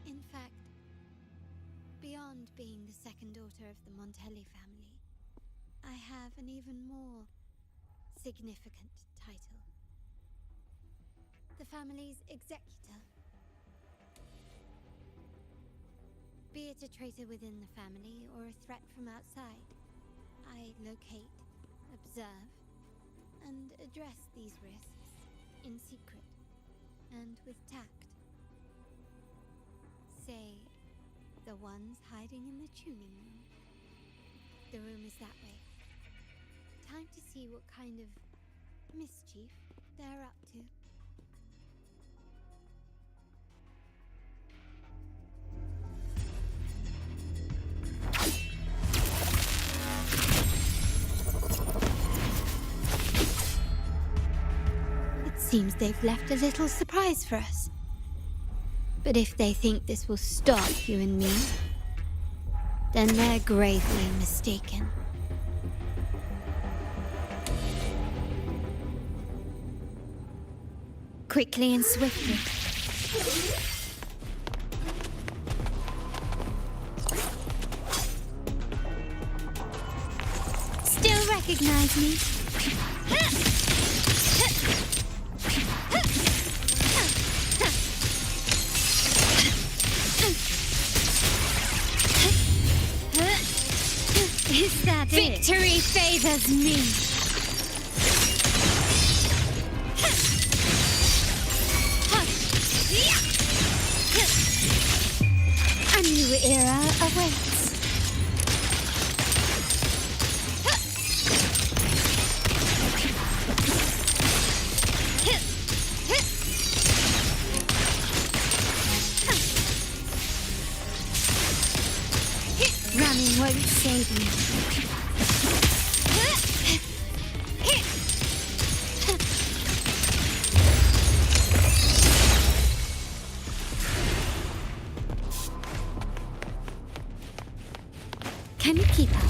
In fact, beyond being the second daughter of the Montelli family, I have an even more significant title. The family's executor. Be it a traitor within the family or a threat from outside, I locate, observe, and address these risks in secret and with tact. Say, the ones hiding in the tuning room. The room is that way. Time to see what kind of mischief they're up to. Seems they've left a little surprise for us. But if they think this will stop you and me, then they're gravely mistaken. Quickly and swiftly. Still recognize me? Is that it? Victory favors me! A new era awaits. Running won't save me. Can you keep up?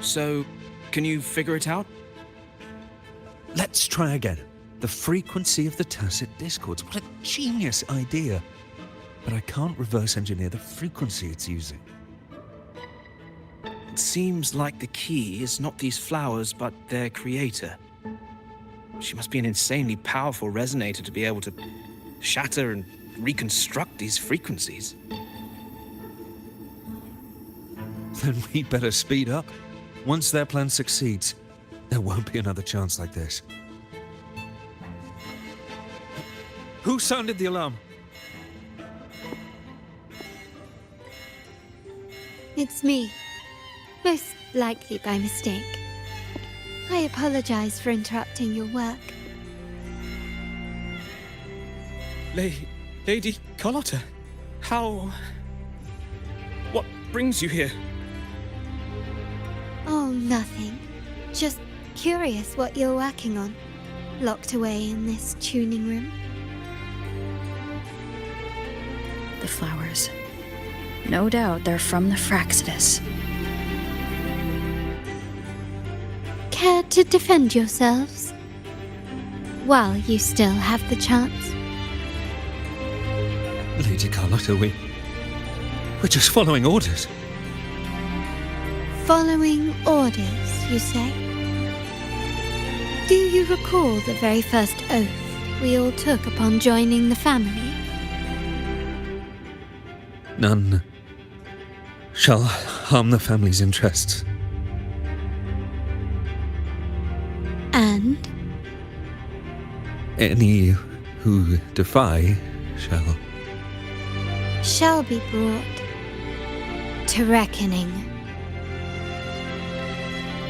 So, can you figure it out? Let's try again. The frequency of the tacit discords. What a genius idea. But I can't reverse engineer the frequency it's using. It seems like the key is not these flowers, but their creator. She must be an insanely powerful resonator to be able to shatter and reconstruct these frequencies. Then we better speed up. Once their plan succeeds, there won't be another chance like this. Who sounded the alarm? It's me. Most likely by mistake. I apologize for interrupting your work. Lady Carlotta, how... What brings you here? Oh, nothing. Just curious what you're working on. Locked away in this tuning room. The flowers. No doubt they're from the Fraxidus. Care to defend yourselves? While you still have the chance. Lady Carlotta, we're just following orders. Following orders, you say? Do you recall the very first oath we all took upon joining the family? None shall harm the family's interests. And? Any who defy shall be brought to reckoning.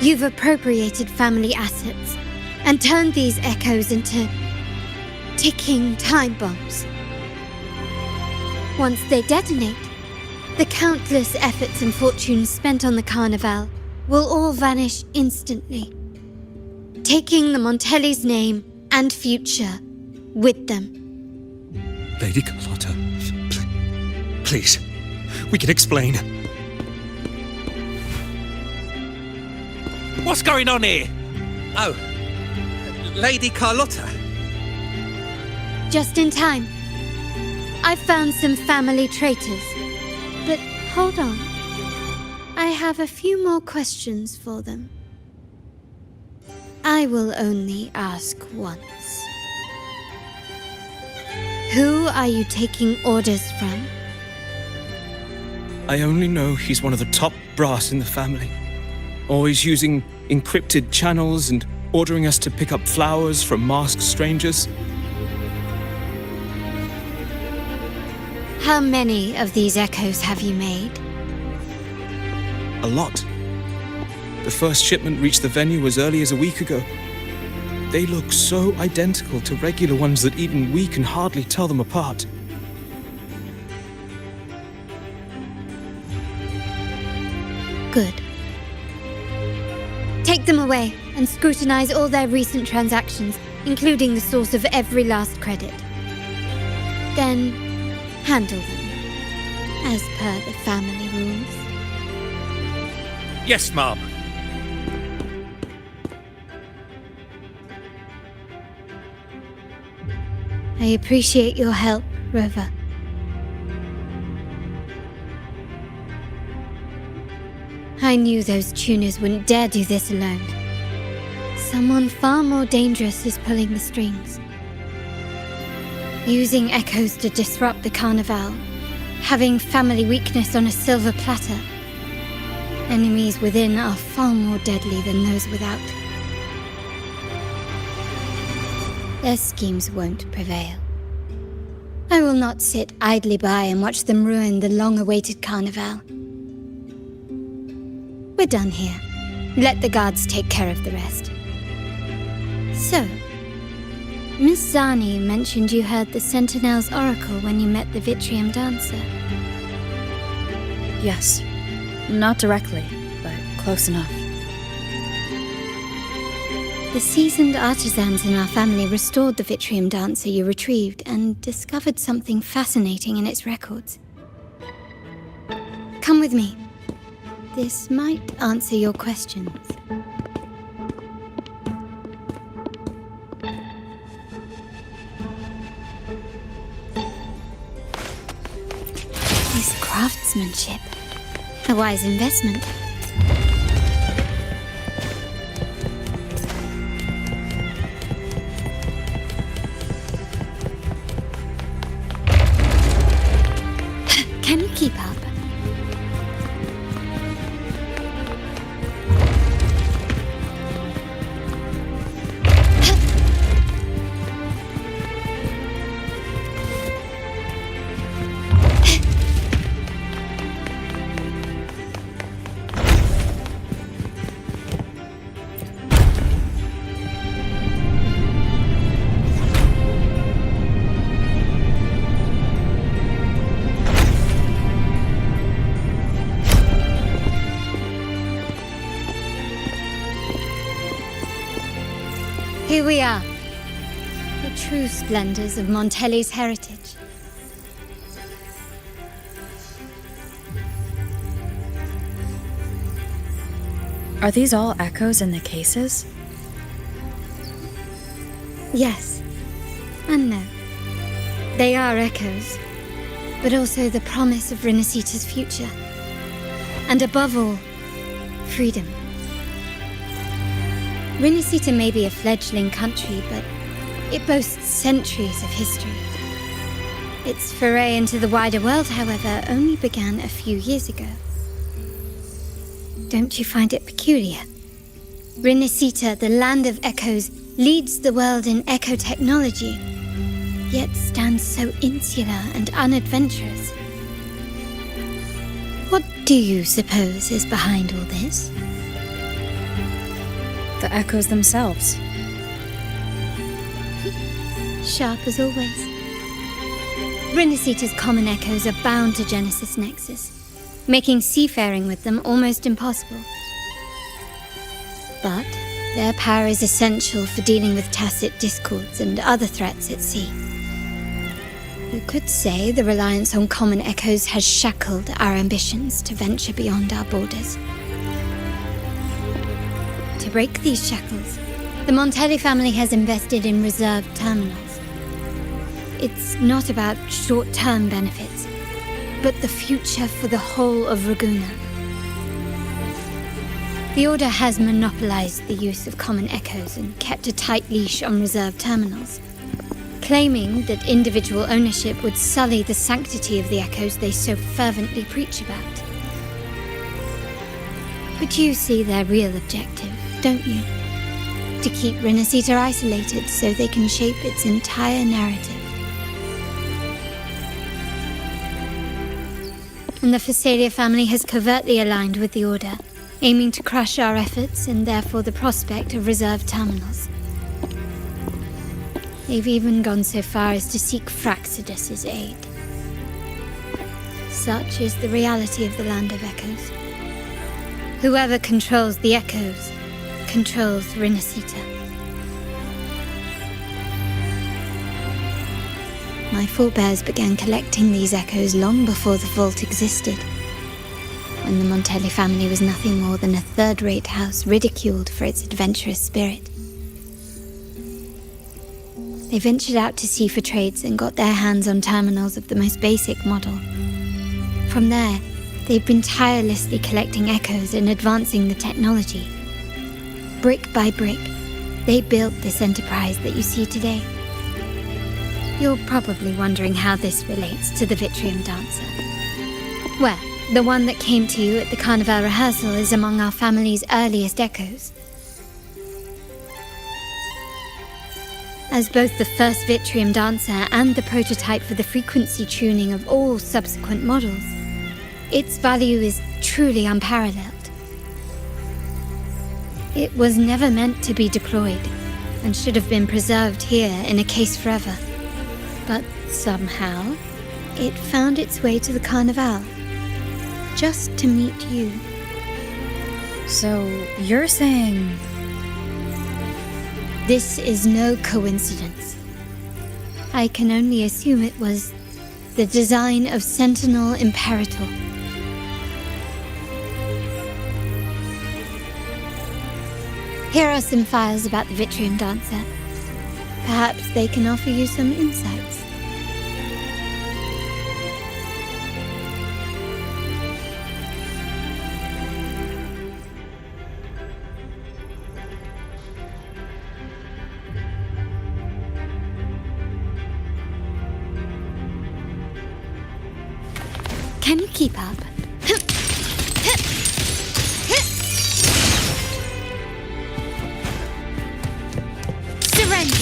You've appropriated family assets and turned these echoes into ticking time bombs. Once they detonate, the countless efforts and fortunes spent on the Carnival will all vanish instantly, taking the Montelli's name and future with them. Lady Carlotta, please, we can explain. What's going on here? Oh, Lady Carlotta. Just in time. I've found some family traitors. But hold on. I have a few more questions for them. I will only ask once. Who are you taking orders from? I only know he's one of the top brass in the family. Always using encrypted channels and ordering us to pick up flowers from masked strangers. How many of these echoes have you made? A lot. The first shipment reached the venue as early as a week ago. They look so identical to regular ones that even we can hardly tell them apart. Good. Take them away and scrutinize all their recent transactions, including the source of every last credit. Then, handle them, as per the family rules. Yes, Mom. I appreciate your help, Rover. I knew those tuners wouldn't dare do this alone. Someone far more dangerous is pulling the strings. Using echoes to disrupt the Carnival. Having family weakness on a silver platter. Enemies within are far more deadly than those without. Their schemes won't prevail. I will not sit idly by and watch them ruin the long-awaited Carnival. We're done here. Let the guards take care of the rest. So, Miss Zani mentioned you heard the Sentinel's oracle when you met the Vitrium Dancer. Yes. Not directly, but close enough. The seasoned artisans in our family restored the Vitrium Dancer you retrieved and discovered something fascinating in its records. Come with me. This might answer your questions. This craftsmanship. A wise investment. Can you keep up? Here we are, the true splendors of Montelli's heritage. Are these all echoes in the cases? Yes, and no. They are echoes, but also the promise of Renacita's future. And above all, freedom. Renacita may be a fledgling country, but it boasts centuries of history. Its foray into the wider world, however, only began a few years ago. Don't you find it peculiar? Renacita, the land of echoes, leads the world in echo technology, yet stands so insular and unadventurous. What do you suppose is behind all this? The echoes themselves. Sharp as always. Renacita's common echoes are bound to Genesis Nexus, making seafaring with them almost impossible. But their power is essential for dealing with tacit discords and other threats at sea. You could say the reliance on common echoes has shackled our ambitions to venture beyond our borders. to break these shackles, the Montelli family has invested in reserved terminals. It's not about short-term benefits, but the future for the whole of Raguna. The Order has monopolized the use of common echoes and kept a tight leash on reserved terminals, claiming that individual ownership would sully the sanctity of the echoes they so fervently preach about. But you see their real objective, don't you? To keep Renacita isolated so they can shape its entire narrative. And the Phasalia family has covertly aligned with the Order, aiming to crush our efforts and therefore the prospect of reserved terminals. They've even gone so far as to seek Fraxidus's aid. Such is the reality of the Land of Echoes. Whoever controls the Echoes controls Renacita. My forebears began collecting these echoes long before the vault existed, when the Montelli family was nothing more than a third-rate house ridiculed for its adventurous spirit. They ventured out to sea for trades and got their hands on terminals of the most basic model. From there, they've been tirelessly collecting echoes and advancing the technology. Brick by brick, they built this enterprise that you see today. You're probably wondering how this relates to the Vitrium Dancer. Well, the one that came to you at the Carnival rehearsal is among our family's earliest echoes. As both the first Vitrium Dancer and the prototype for the frequency tuning of all subsequent models, its value is truly unparalleled. It was never meant to be deployed, and should have been preserved here in a case forever. But somehow, it found its way to the Carnival, just to meet you. So, you're saying... This is no coincidence. I can only assume it was the design of Sentinel Imperator. Here are some files about the Vitrium Dancer. Perhaps they can offer you some insights. Can you keep up? Surrender!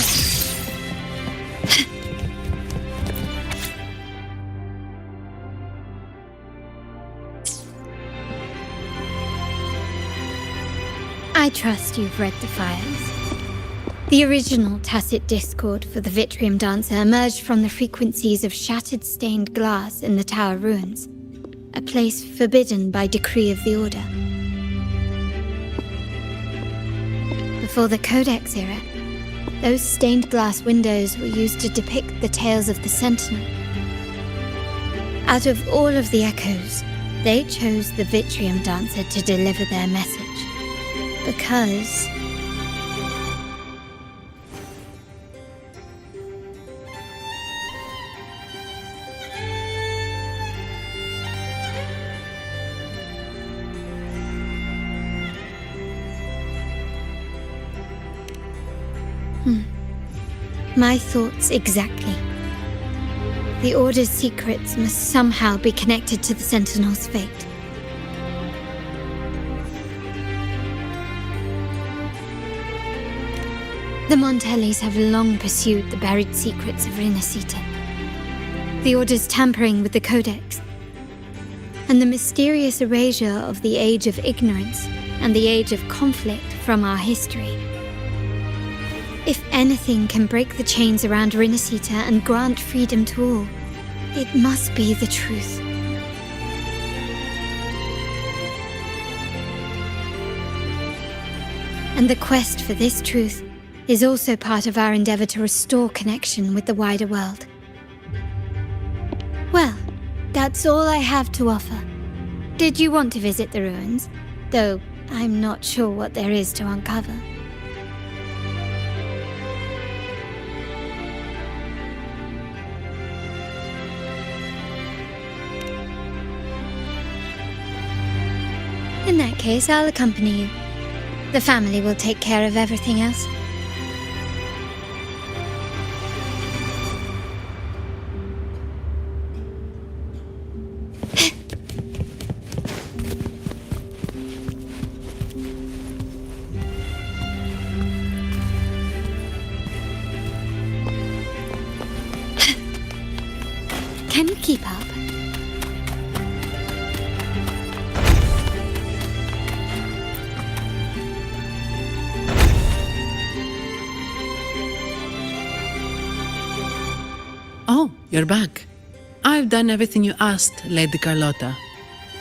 I trust you've read the files. The original tacit discord for the Vitrium Dancer emerged from the frequencies of shattered stained glass in the tower ruins, a place forbidden by decree of the Order. Before the Codex era, those stained glass windows were used to depict the tales of the Sentinel. Out of all of the echoes, they chose the Vitrium Dancer to deliver their message. Because... My thoughts exactly. The Order's secrets must somehow be connected to the Sentinel's fate. The Montellis have long pursued the buried secrets of Renacita. The Order's tampering with the Codex, and the mysterious erasure of the Age of Ignorance and the Age of Conflict from our history. If anything can break the chains around Renacita and grant freedom to all, it must be the truth. And the quest for this truth is also part of our endeavor to restore connection with the wider world. Well, that's all I have to offer. Did you want to visit the ruins? Though, I'm not sure what there is to uncover. In that case, I'll accompany you. The family will take care of everything else. Can you keep up? Oh, you're back. I've done everything you asked, Lady Carlotta.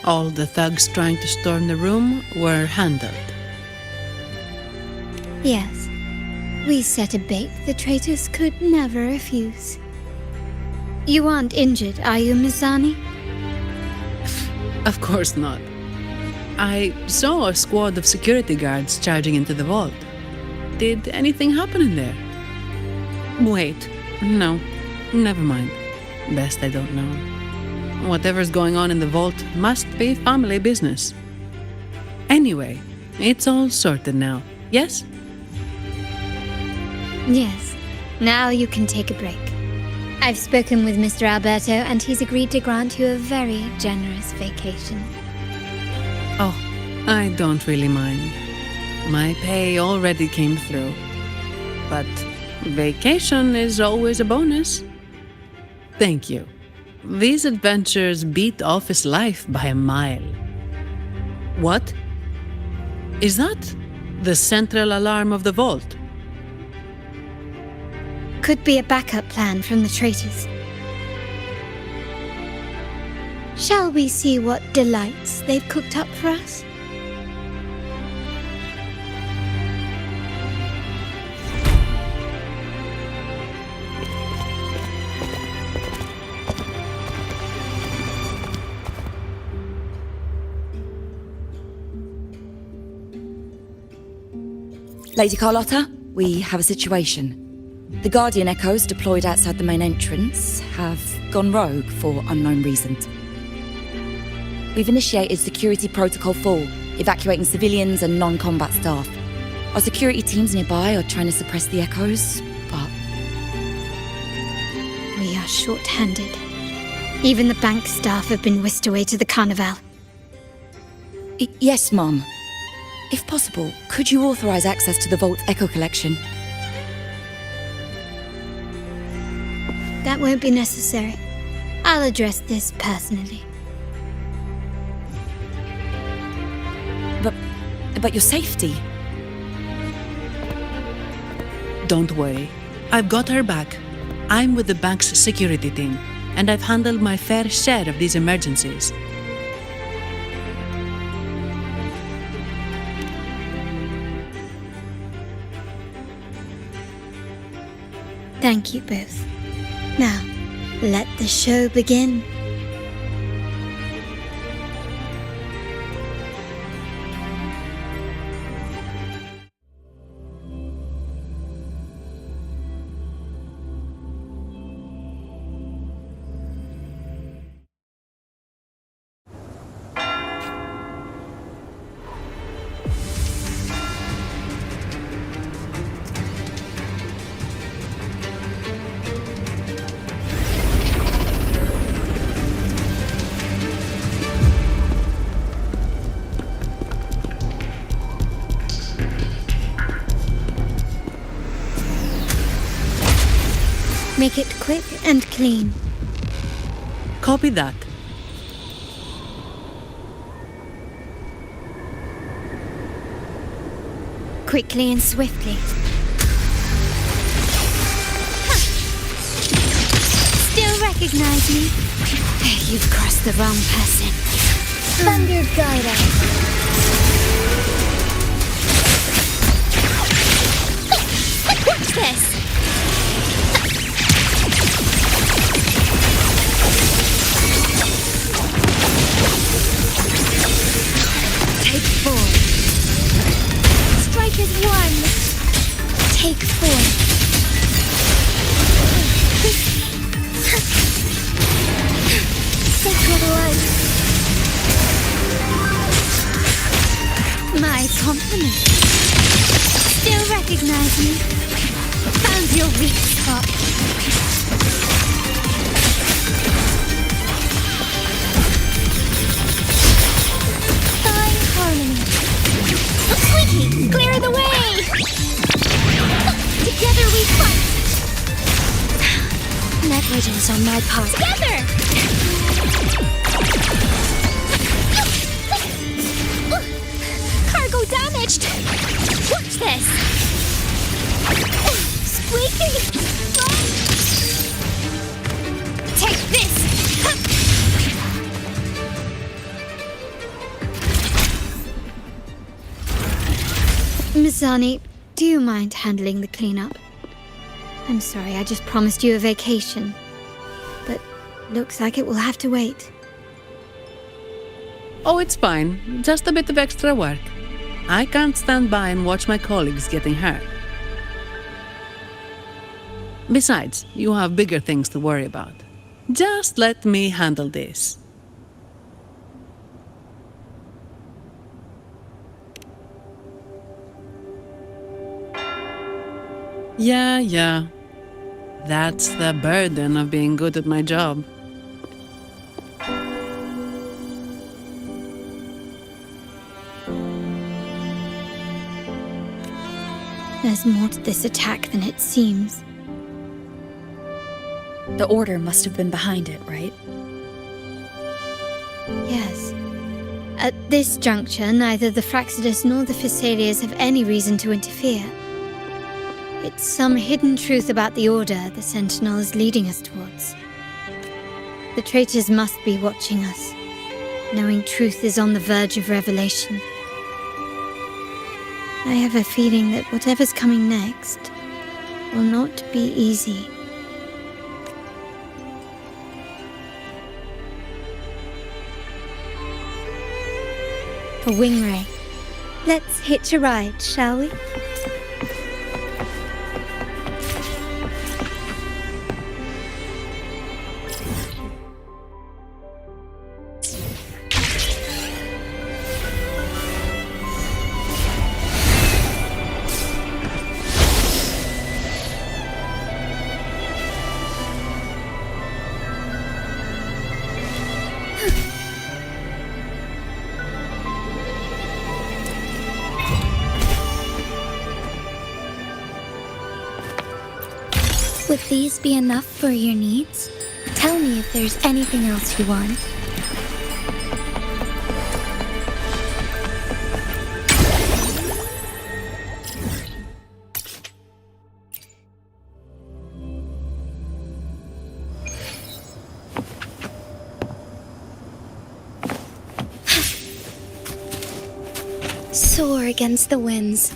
All the thugs trying to storm the room were handled. Yes. We set a bait the traitors could never refuse. You aren't injured, are you, Mizani? Of course not. I saw a squad of security guards charging into the vault. Did anything happen in there? Wait, no. Never mind. Best I don't know. Whatever's going on in the vault must be family business. Anyway, it's all sorted now, yes? Yes. Now you can take a break. I've spoken with Mr. Alberto, and he's agreed to grant you a very generous vacation. Oh, I don't really mind. My pay already came through. But vacation is always a bonus. Thank you. These adventures beat office life by a mile. What? Is that the central alarm of the vault? Could be a backup plan from the traitors. Shall we see what delights they've cooked up for us? Lady Carlotta, we have a situation. The Guardian Echoes deployed outside the main entrance have gone rogue for unknown reasons. We've initiated Security Protocol 4, evacuating civilians and non-combat staff. Our security teams nearby are trying to suppress the Echoes, but... We are short-handed. Even the bank staff have been whisked away to the Carnival. Yes, Mum. If possible, could you authorize access to the Vault's Echo collection? That won't be necessary. I'll address this personally. But your safety? Don't worry. I've got her back. I'm with the bank's security team, and I've handled my fair share of these emergencies. Thank you both. Now, let the show begin. Make it quick and clean. Copy that. Quickly and swiftly. Ha! Still recognize me? You've crossed the wrong person. Thunder guide us. Watch this! Take 4. 1. Take 4. Sacred light. My compliments. Still recognize me? Found your weak spot. Fine harmony. Squeaky, clear the way! Together we fight! Negligence on my part. Together! Cargo damaged! Watch this! Squeaky! Run! Take this! Mizani, do you mind handling the cleanup? I'm sorry, I just promised you a vacation. But looks like it will have to wait. Oh, it's fine. Just a bit of extra work. I can't stand by and watch my colleagues getting hurt. Besides, you have bigger things to worry about. Just let me handle this. Yeah. That's the burden of being good at my job. There's more to this attack than it seems. The Order must have been behind it, right? Yes. At this juncture, neither the Fraxidus nor the Physaelias have any reason to interfere. It's some hidden truth about the Order the Sentinel is leading us towards. The traitors must be watching us, knowing truth is on the verge of revelation. I have a feeling that whatever's coming next will not be easy. A Wingray. Let's hitch a ride, shall we? Would these be enough for your needs? Tell me if there's anything else you want. Soar against the winds.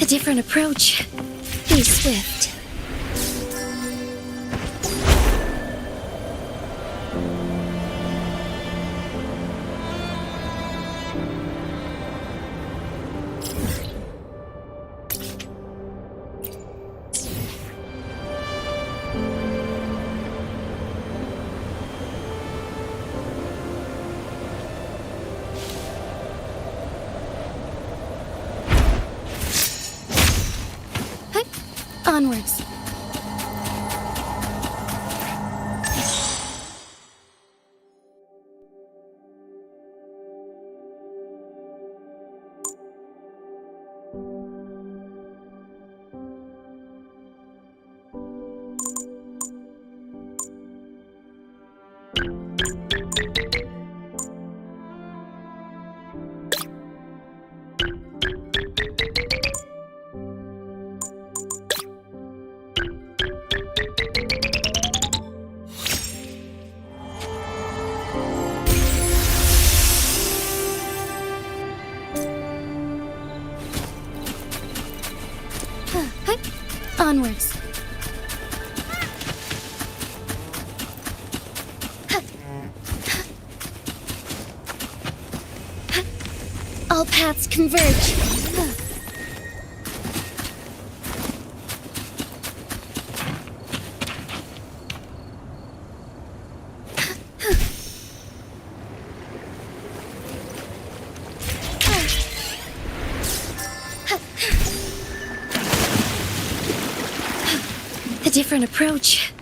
A different approach. Be swift. Onwards. Onwards. All paths converge. A different approach.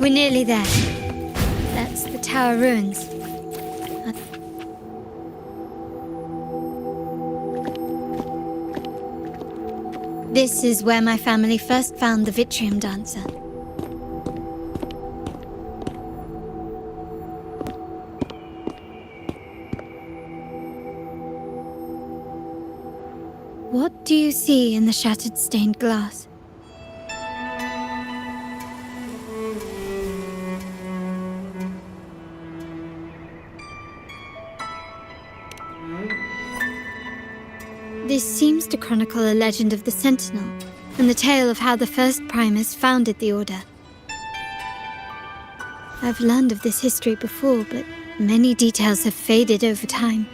We're nearly there. That's the tower ruins. This is where my family first found the Vitrium Dancer. What do you see in the shattered stained glass? This seems to chronicle a legend of the Sentinel, and the tale of how the first Primus founded the Order. I've learned of this history before, but many details have faded over time.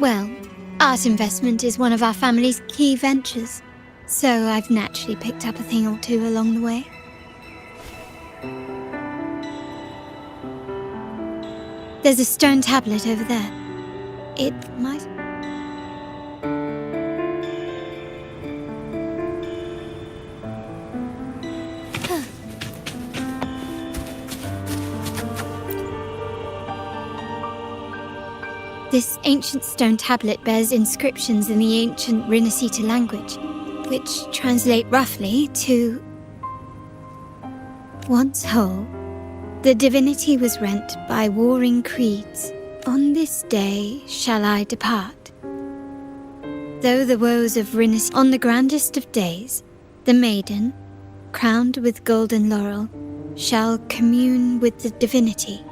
Well, art investment is one of our family's key ventures, so I've naturally picked up a thing or two along the way. There's a stone tablet over there. It might... Huh. This ancient stone tablet bears inscriptions in the ancient Rinascita language, which translate roughly to... Once whole, the divinity was rent by warring creeds. On this day shall I depart. Though the woes of Rinascita, on the grandest of days, the maiden, crowned with golden laurel, shall commune with the divinity.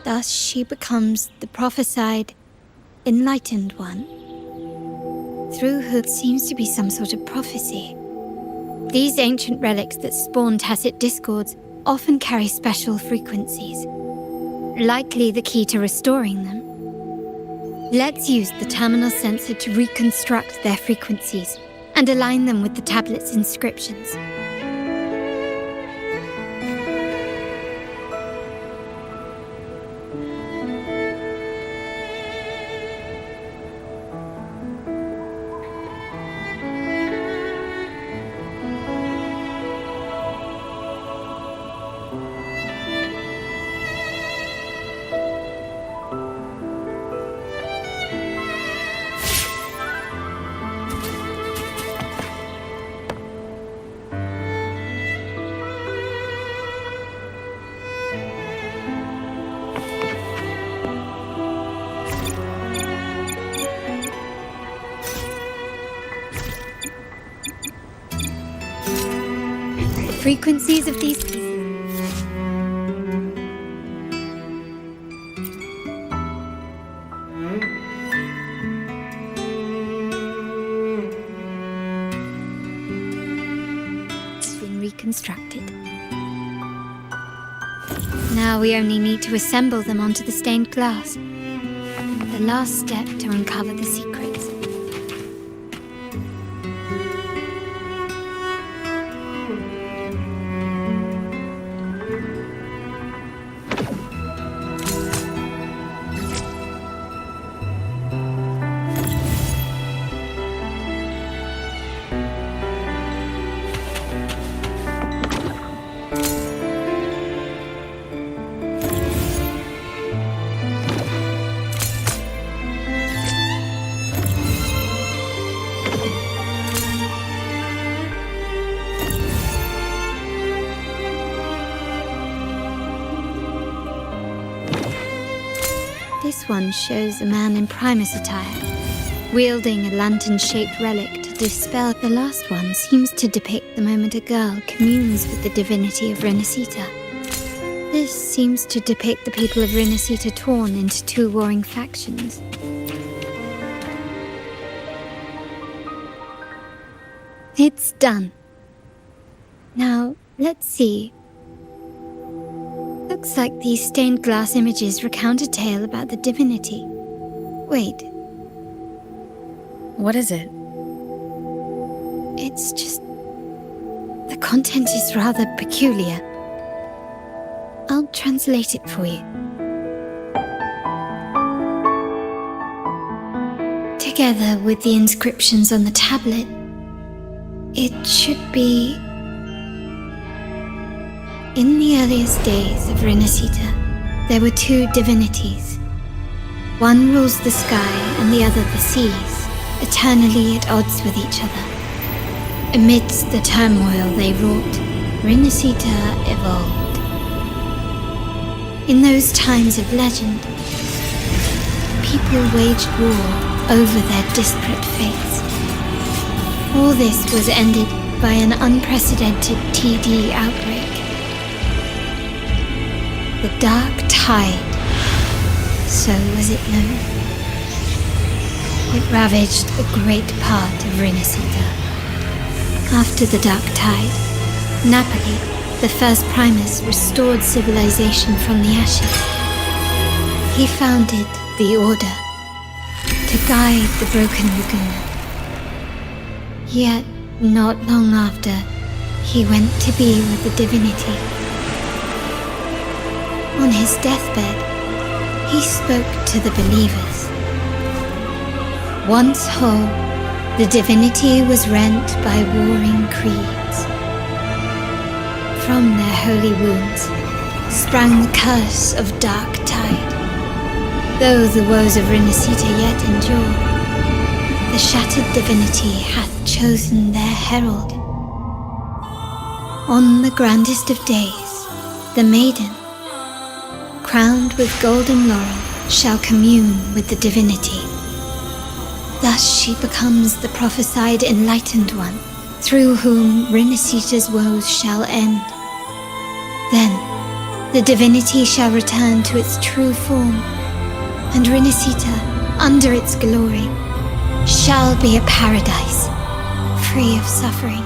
Thus she becomes the prophesied, enlightened one. Through whom seems to be some sort of prophecy. These ancient relics that spawn tacit discords often carry special frequencies, likely the key to restoring them. Let's use the terminal sensor to reconstruct their frequencies and align them with the tablet's inscriptions. Frequencies of these pieces. Been reconstructed. Now we only need to assemble them onto the stained glass. The last step to uncover the secrets. This one shows a man in Primus attire, wielding a lantern-shaped relic to dispel. The last one seems to depict the moment a girl communes with the divinity of Rinascita. This seems to depict the people of Rinascita torn into two warring factions. It's done. Now, let's see. Looks like these stained glass images recount a tale about the divinity. Wait, What is it? it's just... the content is rather peculiar. I'll translate it for you. Together with the inscriptions on the tablet, it should be... In the earliest days of Renacita, there were two divinities. One rules the sky and the other the seas, eternally at odds with each other. Amidst the turmoil they wrought, Renacita evolved. In those times of legend, people waged war over their disparate fates. All this was ended by an unprecedented TD outbreak. The Dark Tide, so was it known. It ravaged a great part of Renacita. After the Dark Tide, Napoli, the first Primus, restored civilization from the ashes. He founded the Order to guide the broken Laguna. Yet, not long after, he went to be with the divinity. On his deathbed, he spoke to the believers. Once whole, the divinity was rent by warring creeds. From their holy wounds sprang the curse of Dark Tide. Though the woes of Renacita yet endure, the shattered divinity hath chosen their herald. On the grandest of days, the maiden, crowned with golden laurel, shall commune with the divinity. Thus she becomes the prophesied enlightened one, through whom Renacita's woes shall end. Then, the divinity shall return to its true form, and Renacita, under its glory, shall be a paradise, free of suffering.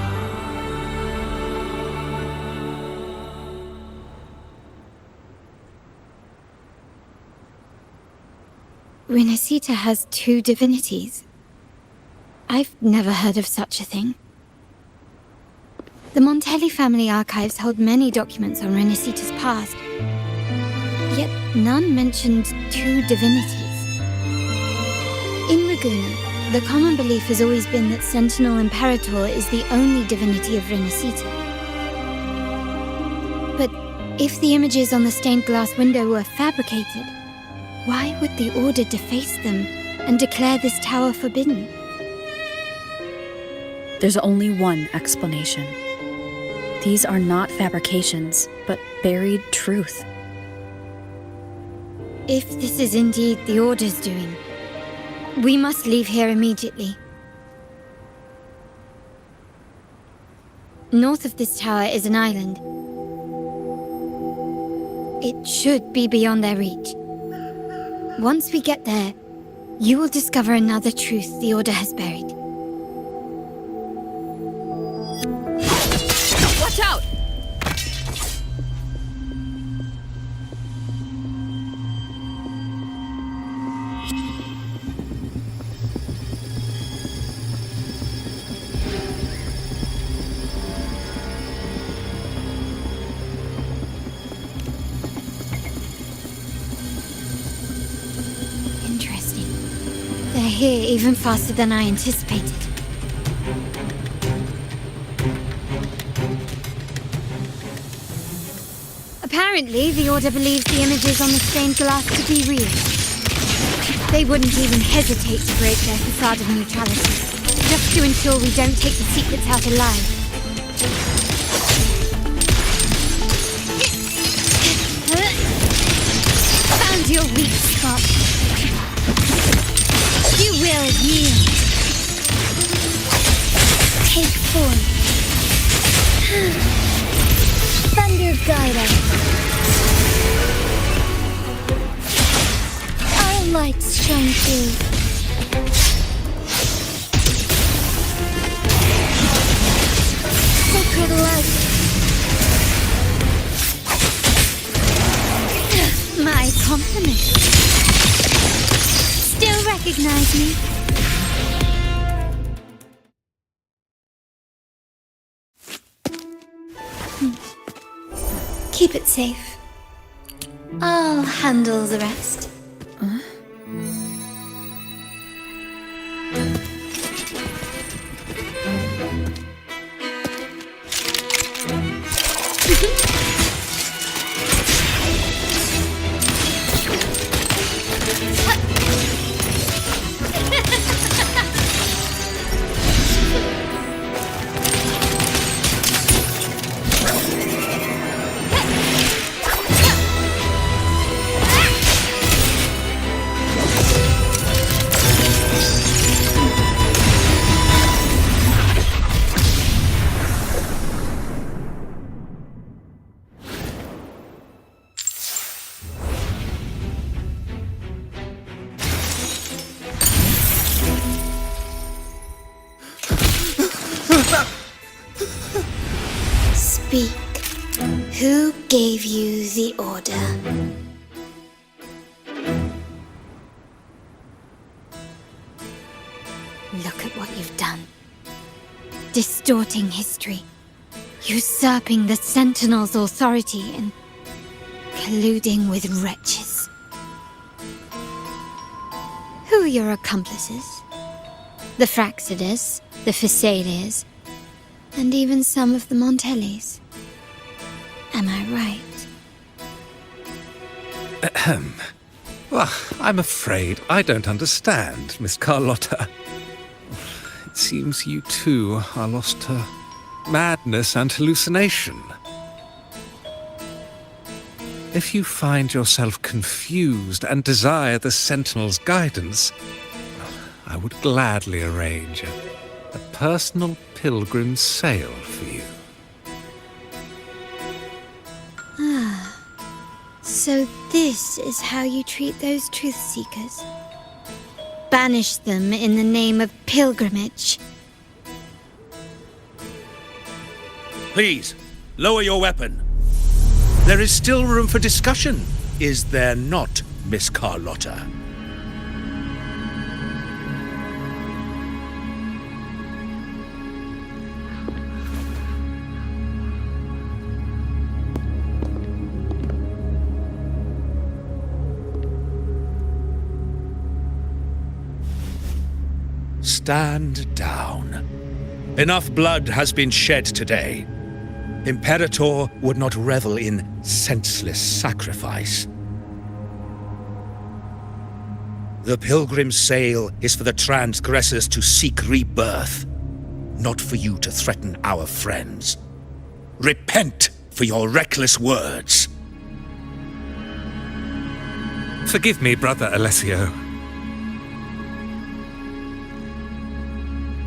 Renacita has two divinities. I've never heard of such a thing. The Montelli family archives hold many documents on Renacita's past, yet none mentioned two divinities. In Ragusa, the common belief has always been that Sentinel Imperator is the only divinity of Renacita. But if the images on the stained glass window were fabricated, why would the Order deface them and declare this tower forbidden? There's only one explanation. These are not fabrications, but buried truth. If this is indeed the Order's doing, we must leave here immediately. North of this tower is an island. It should be beyond their reach. Once we get there, you will discover another truth the Order has buried. Watch out! Interesting. They're here even faster than I anticipated. Apparently, the Order believes the images on the stained glass to be real. They wouldn't even hesitate to break their facade of neutrality, just to ensure we don't take the secrets out alive. Found your weak spot. You will yield. Take form. Thunder guide us. Our lights shine through. Sacred light. recognize me? Keep it safe. I'll handle the rest. Speak. Who gave you the order? Look at what you've done. Distorting history. Usurping the Sentinel's authority and colluding with wretches. Who are your accomplices? The Fraxidus, the Phisalias, and even some of the Montellis. Am I right? Ahem. Well, I'm afraid I don't understand, Miss Carlotta. It seems you too are lost to madness and hallucination. If you find yourself confused and desire the Sentinel's guidance, I would gladly arrange a personal pilgrim sail for you. So this is how you treat those truth seekers? Banish them in the name of pilgrimage? Please, lower your weapon. There is still room for discussion, is there not, Miss Carlotta? Stand down. Enough blood has been shed today. Imperator would not revel in senseless sacrifice. The pilgrim's sail is for the transgressors to seek rebirth, not for you to threaten our friends. Repent for your reckless words. Forgive me, Brother Alessio.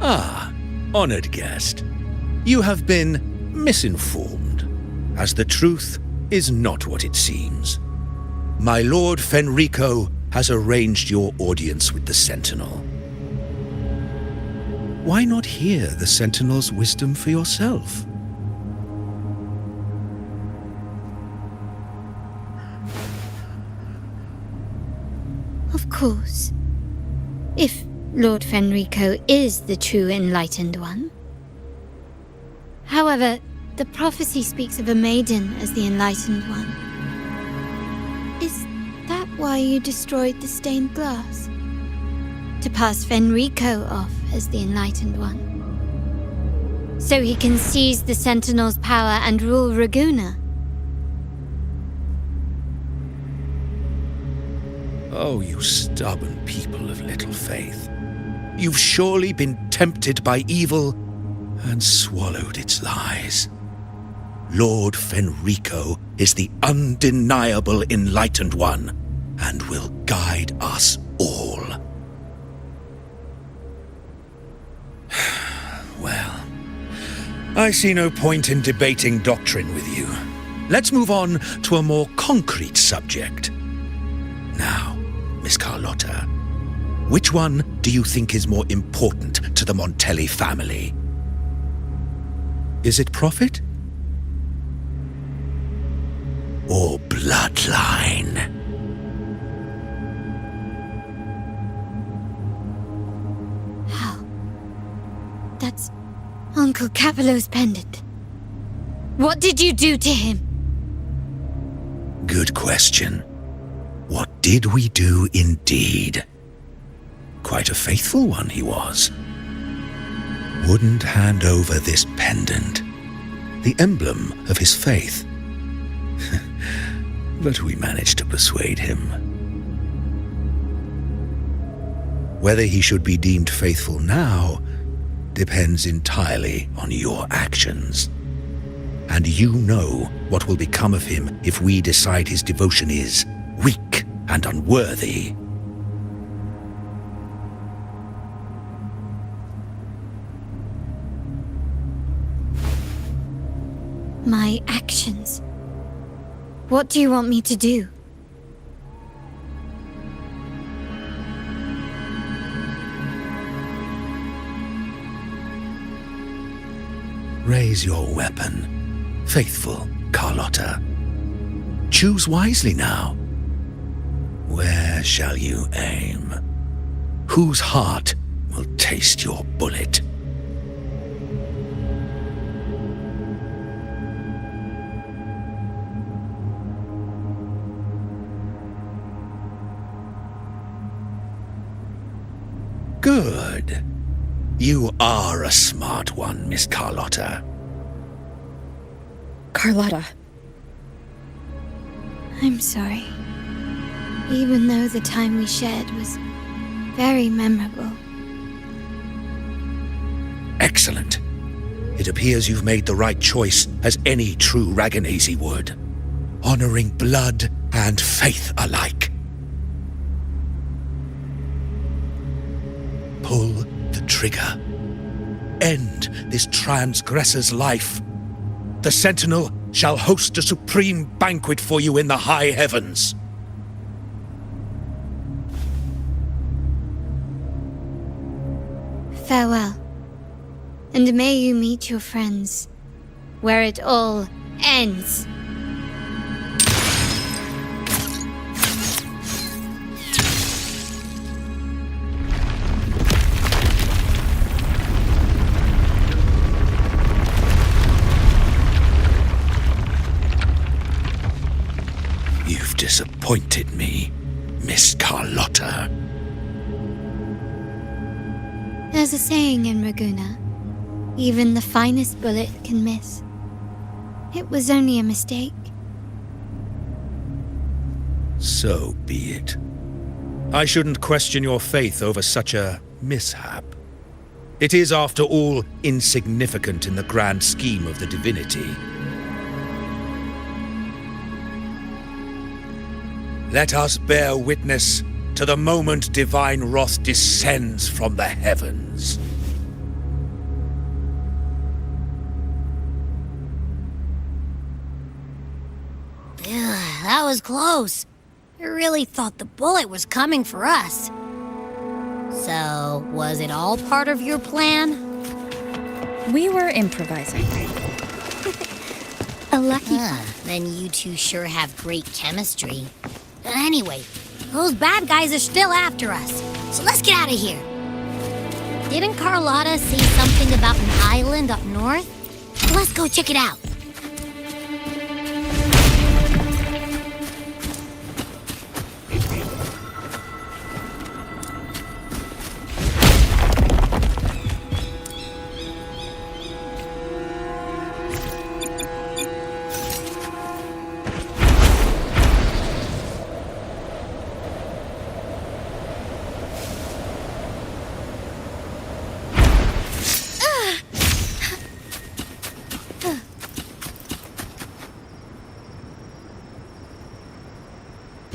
Ah, honored guest. You have been misinformed, as the truth is not what it seems. My Lord Fenrico has arranged your audience with the Sentinel. Why not hear the Sentinel's wisdom for yourself? Of course. If Lord Fenrico is the true Enlightened One. However, the prophecy speaks of a maiden as the Enlightened One. Is that why you destroyed the stained glass? To pass Fenrico off as the Enlightened One? So he can seize the Sentinel's power and rule Raguna? Oh, you stubborn people of little faith. You've surely been tempted by evil and swallowed its lies. Lord Fenrico is the undeniable Enlightened One and will guide us all. Well, I see no point in debating doctrine with you. Let's move on to a more concrete subject. Now, Miss Carlotta, which one do you think is more important to the Montelli family? Is it profit? Or bloodline? Uncle Capello's pendant. What did you do to him? Good question. What did we do indeed? Quite a faithful one he was. Wouldn't hand over this pendant, the emblem of his faith. But we managed to persuade him. Whether he should be deemed faithful now depends entirely on your actions. And you know what will become of him if we decide his devotion is weak and unworthy. My actions. What do you want me to do? Raise your weapon, faithful Carlotta. Choose wisely now. Where shall you aim? Whose heart will taste your bullet? Good. You are a smart one, Miss Carlotta. Carlotta. I'm sorry. Even though the time we shared was very memorable. Excellent. It appears you've made the right choice, as any true Raganazi would. Honoring blood and faith alike. Pull the trigger. End this transgressor's life. The Sentinel shall host a supreme banquet for you in the high heavens. Farewell. And may you meet your friends where it all ends. You've disappointed me, Miss Carlotta. There's a saying in Raguna, even the finest bullet can miss. It was only a mistake. So be it. I shouldn't question your faith over such a mishap. It is, after all, insignificant in the grand scheme of the divinity. Let us bear witness to the moment divine wrath descends from the heavens. That was close. I really thought the bullet was coming for us. So, was it all part of your plan? We were improvising. A lucky Then you two sure have great chemistry. Anyway, those bad guys are still after us, so let's get out of here. Didn't Carlotta say something about an island up north? Let's go check it out.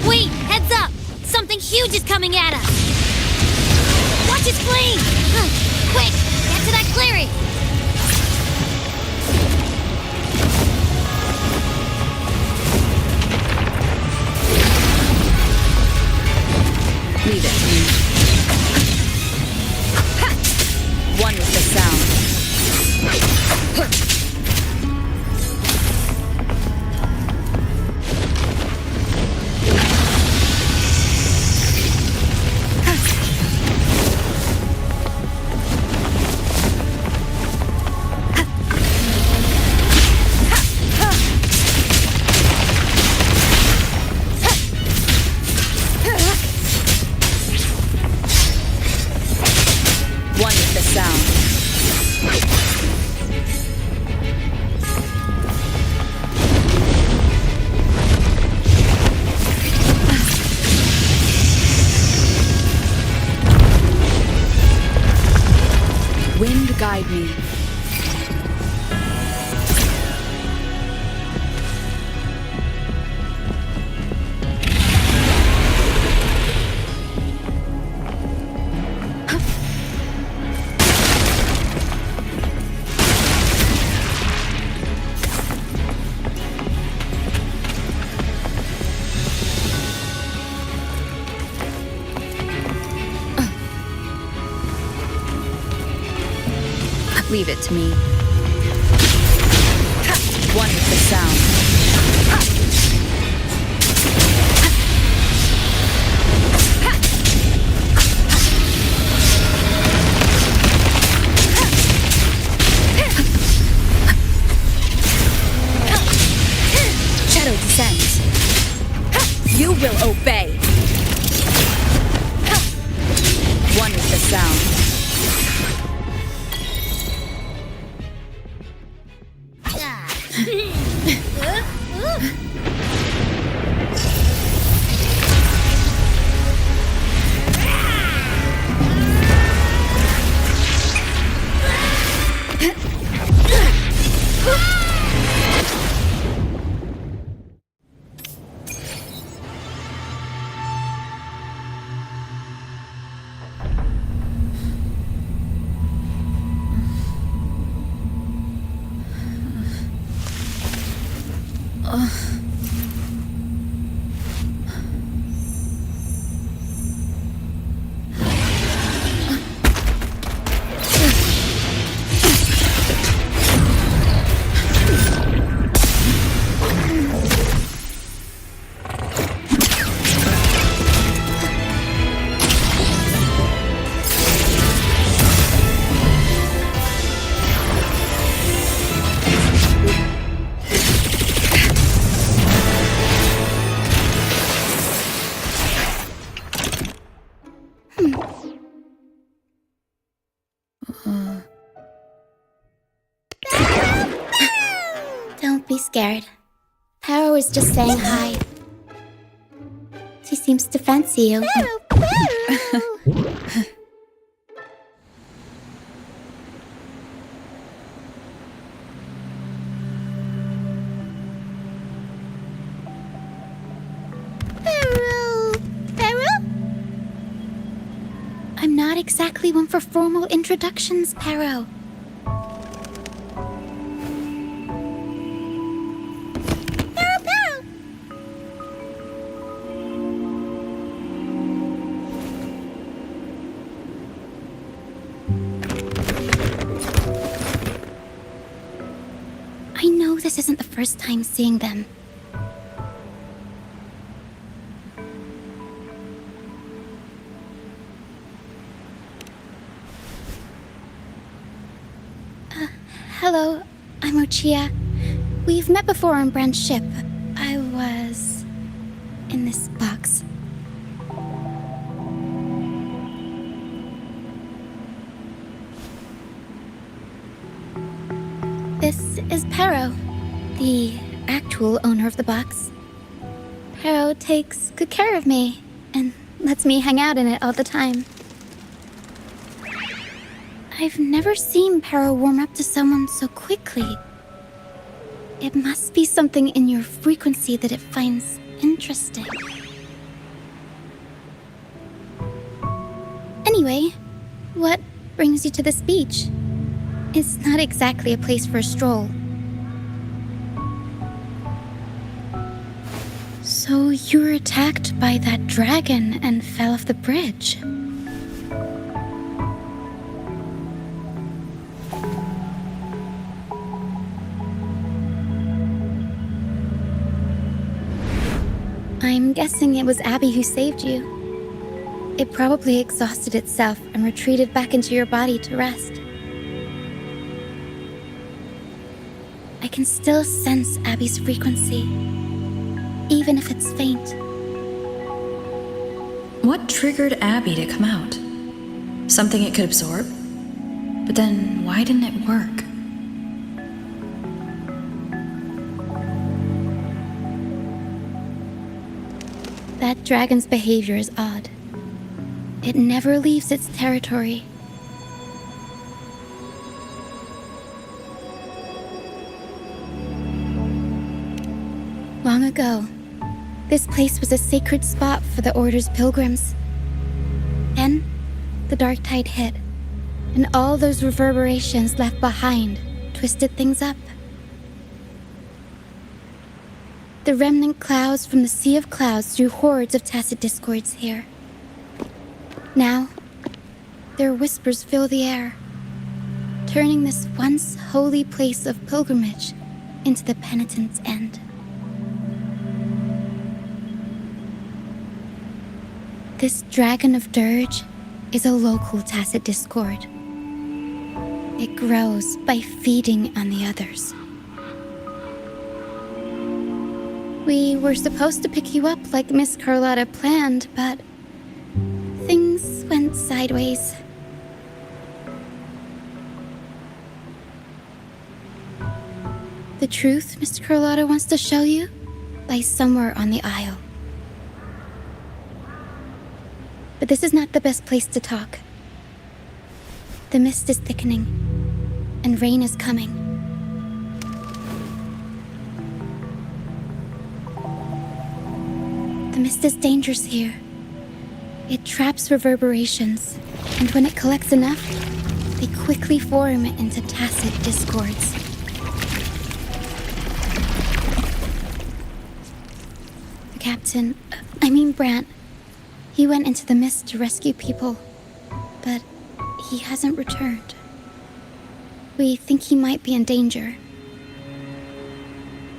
Wait, heads up! Something huge is coming at us! Watch its flame! Quick, get to that clearing! Leave it. One with the sound. Leave it to me. One with the sound. Shadow descends. You will obey. One with the sound. Don't be scared. Paro is just saying hi. She seems to fancy you. I'm not exactly one for formal introductions, Paro. I know this isn't the first time seeing them. Hello, I'm Ochia. We've met before on Brand's ship. I was in this box. This is Paro, the actual owner of the box. Paro takes good care of me and lets me hang out in it all the time. I've never seen Paro warm up to someone so quickly. It must be something in your frequency that it finds interesting. Anyway, what brings you to this beach? It's not exactly a place for a stroll. So you were attacked by that dragon and fell off the bridge. I'm guessing it was Abby who saved you. It probably exhausted itself and retreated back into your body to rest. I can still sense Abby's frequency, even if it's faint. What triggered Abby to come out? Something it could absorb? But then, why didn't it work? That dragon's behavior is odd. It never leaves its territory. Long ago, this place was a sacred spot for the Order's pilgrims. Then, the dark tide hit, and all those reverberations left behind twisted things up. The remnant clouds from the Sea of Clouds drew hordes of tacit discords here. Now, their whispers fill the air. turning this once holy place of pilgrimage into the penitent's end. This Dragon of Dirge is a local tacit discord. It grows by feeding on the others. We were supposed to pick you up like Miss Carlotta planned, but things went sideways. The truth Miss Carlotta wants to show you lies somewhere on the aisle. But this is not the best place to talk. The mist is thickening, and rain is coming. The mist is dangerous here. It traps reverberations, and when it collects enough, they quickly form into tacit discords. The captain, Brant, he went into the mist to rescue people, but he hasn't returned. We think he might be in danger.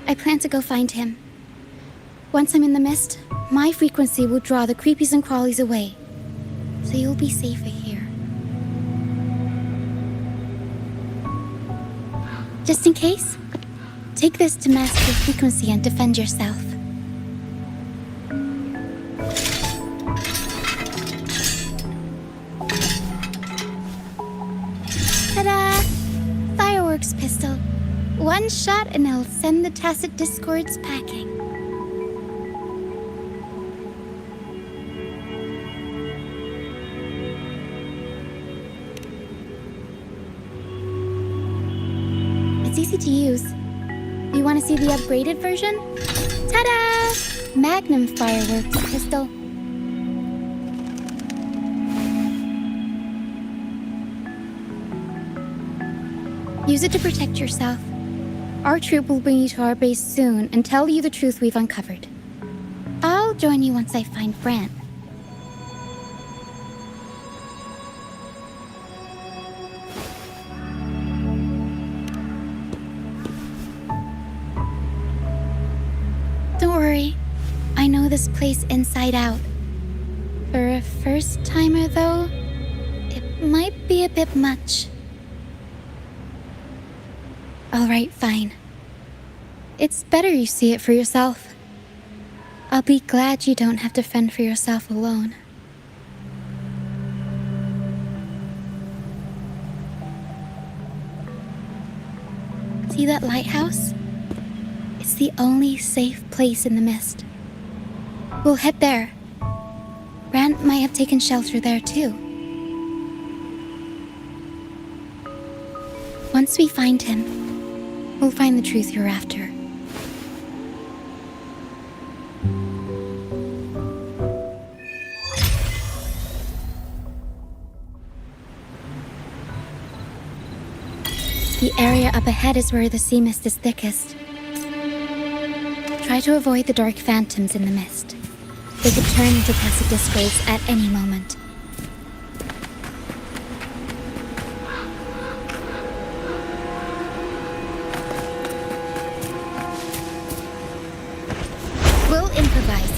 I plan to go find him. Once I'm in the mist, my frequency will draw the creepies and crawlies away, so you'll be safer here. Just in case, take this to mask your frequency and defend yourself. Ta-da! Fireworks pistol. One shot and it'll send the tacit discords packing. It's easy to use. You want to see the upgraded version? Ta-da! Magnum fireworks pistol. Use it to protect yourself. Our troop will bring you to our base soon and tell you the truth we've uncovered. I'll join you once I find Brant. Don't worry. I know this place inside out. For a first-timer, though, it might be a bit much. Alright, fine. It's better you see it for yourself. I'll be glad you don't have to fend for yourself alone. See that lighthouse? It's the only safe place in the mist. We'll head there. Brant might have taken shelter there too. Once we find him, we'll find the truth you're after. The area up ahead is where the sea mist is thickest. Try to avoid the dark phantoms in the mist. They could turn into tacit discords at any moment. We'll improvise.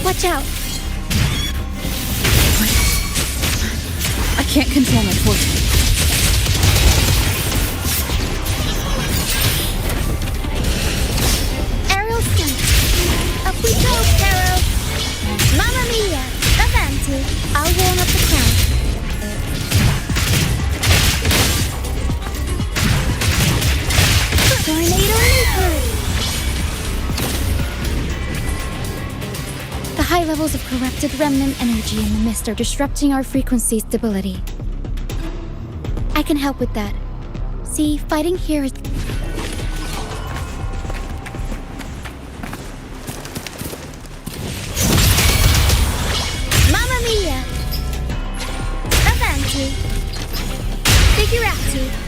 Watch out! I can't control my fortune. high levels of corrupted remnant energy in the mist are disrupting our frequency stability. I can help with that. See, fighting here is... Mamma mia! Avanti! Figurati!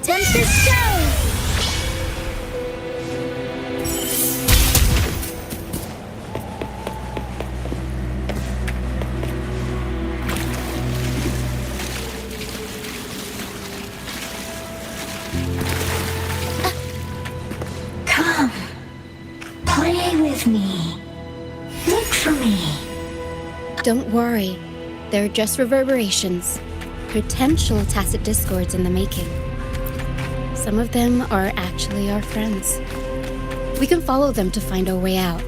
Tempest show! Come. Play with me. Look for me. Don't worry. They're just reverberations. Potential tacit discords in the making. Some of them are actually our friends. We can follow them to find our way out.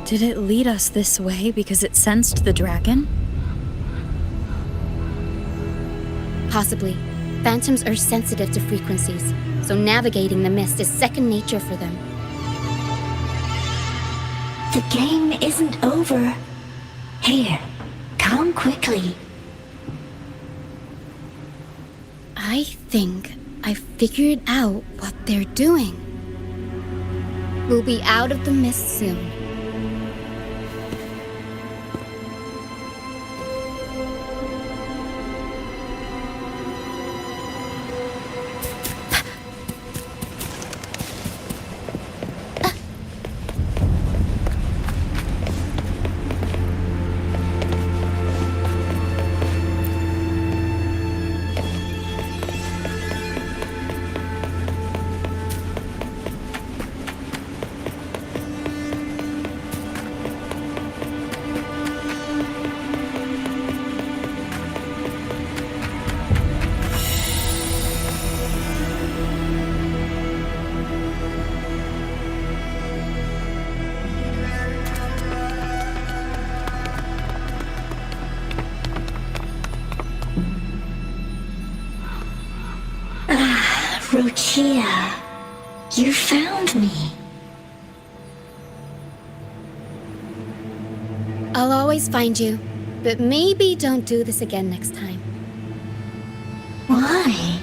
Did it lead us this way because it sensed the dragon? Possibly. Phantoms are sensitive to frequencies, so navigating the mist is second nature for them. The game isn't over. Here, come quickly. I think I figured out what they're doing. We'll be out of the mist soon. Rochia, you found me. I'll always find you, but maybe don't do this again next time. Why?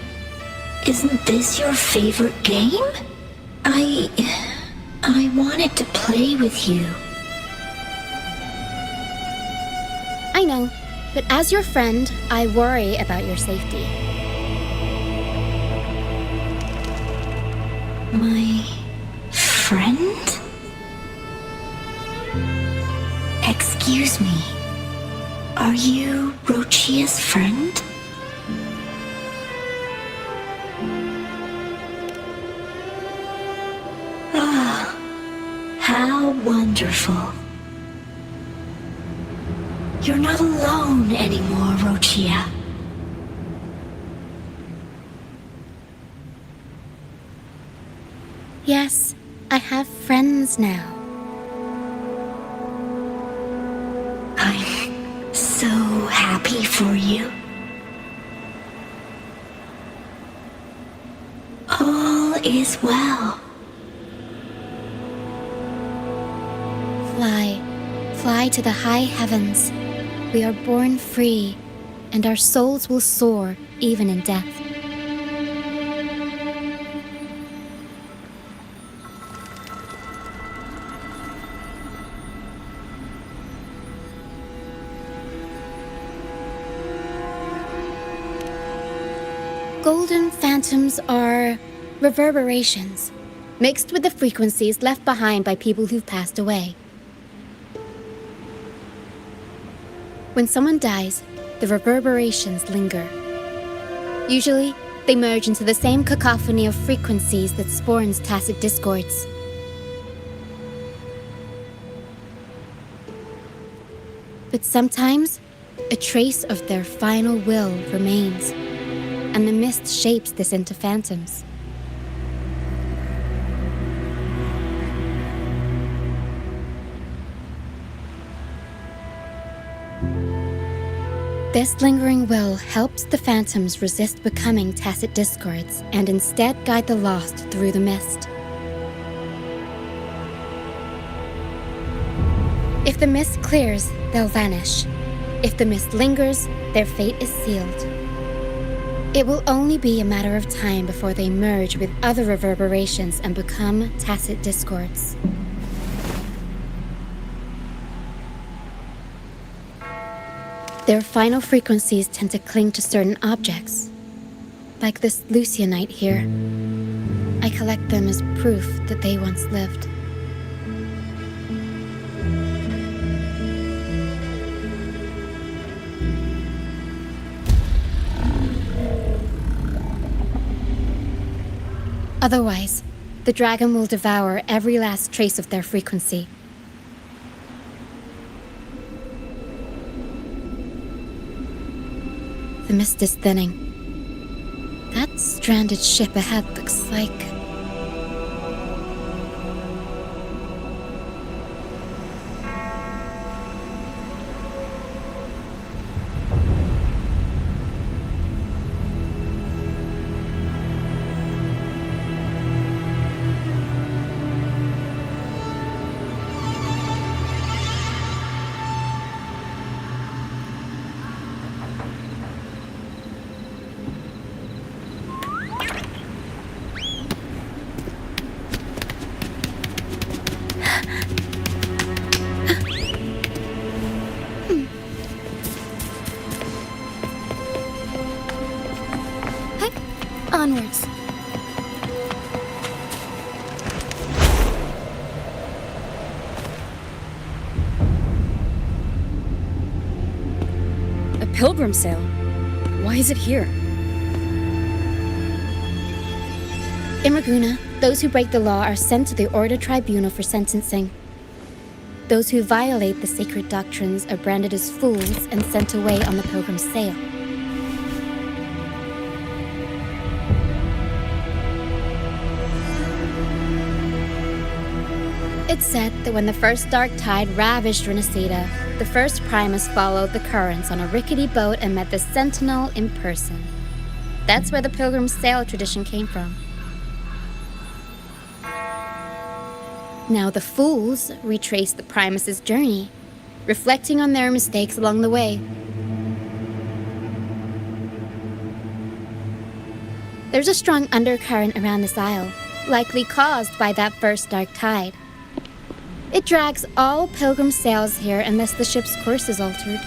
Isn't this your favorite game? I wanted to play with you. I know, but as your friend, I worry about your safety. My friend? Excuse me. Are you Rochia's friend? Ah, how wonderful. You're not alone anymore, Rochia. Yes, I have friends now. I'm so happy for you. All is well. Fly to the high heavens. We are born free, and our souls will soar even in death. Golden phantoms are reverberations, mixed with the frequencies left behind by people who've passed away. When someone dies, the reverberations linger. Usually, they merge into the same cacophony of frequencies that spawns tacit discords. But sometimes, a trace of their final will remains, and the mist shapes this into phantoms. This lingering will helps the phantoms resist becoming tacit discords and instead guide the lost through the mist. If the mist clears, they'll vanish. If the mist lingers, their fate is sealed. It will only be a matter of time before they merge with other reverberations and become tacit discords. Their final frequencies tend to cling to certain objects, like this Lucianite here. I collect them as proof that they once lived. Otherwise, the dragon will devour every last trace of their frequency. The mist is thinning. That stranded ship ahead looks like... Onwards. A pilgrim sale? Why is it here? In Raguena, those who break the law are sent to the Order Tribunal for sentencing. Those who violate the sacred doctrines are branded as fools and sent away on the pilgrim sale. It's said that when the first dark tide ravaged Renacida, the first Primus followed the currents on a rickety boat and met the Sentinel in person. That's where the pilgrim sail tradition came from. Now the fools retrace the Primus's journey, reflecting on their mistakes along the way. There's a strong undercurrent around this isle, likely caused by that first dark tide. It drags all pilgrim sails here unless the ship's course is altered.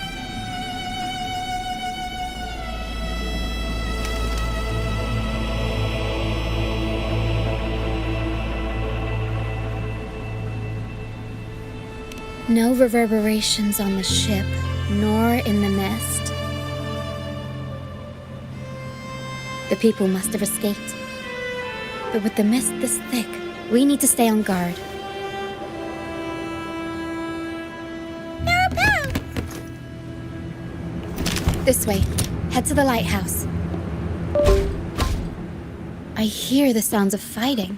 No reverberations on the ship, nor in the mist. The people must have escaped. But with the mist this thick, we need to stay on guard. This way. Head to the lighthouse. I hear the sounds of fighting.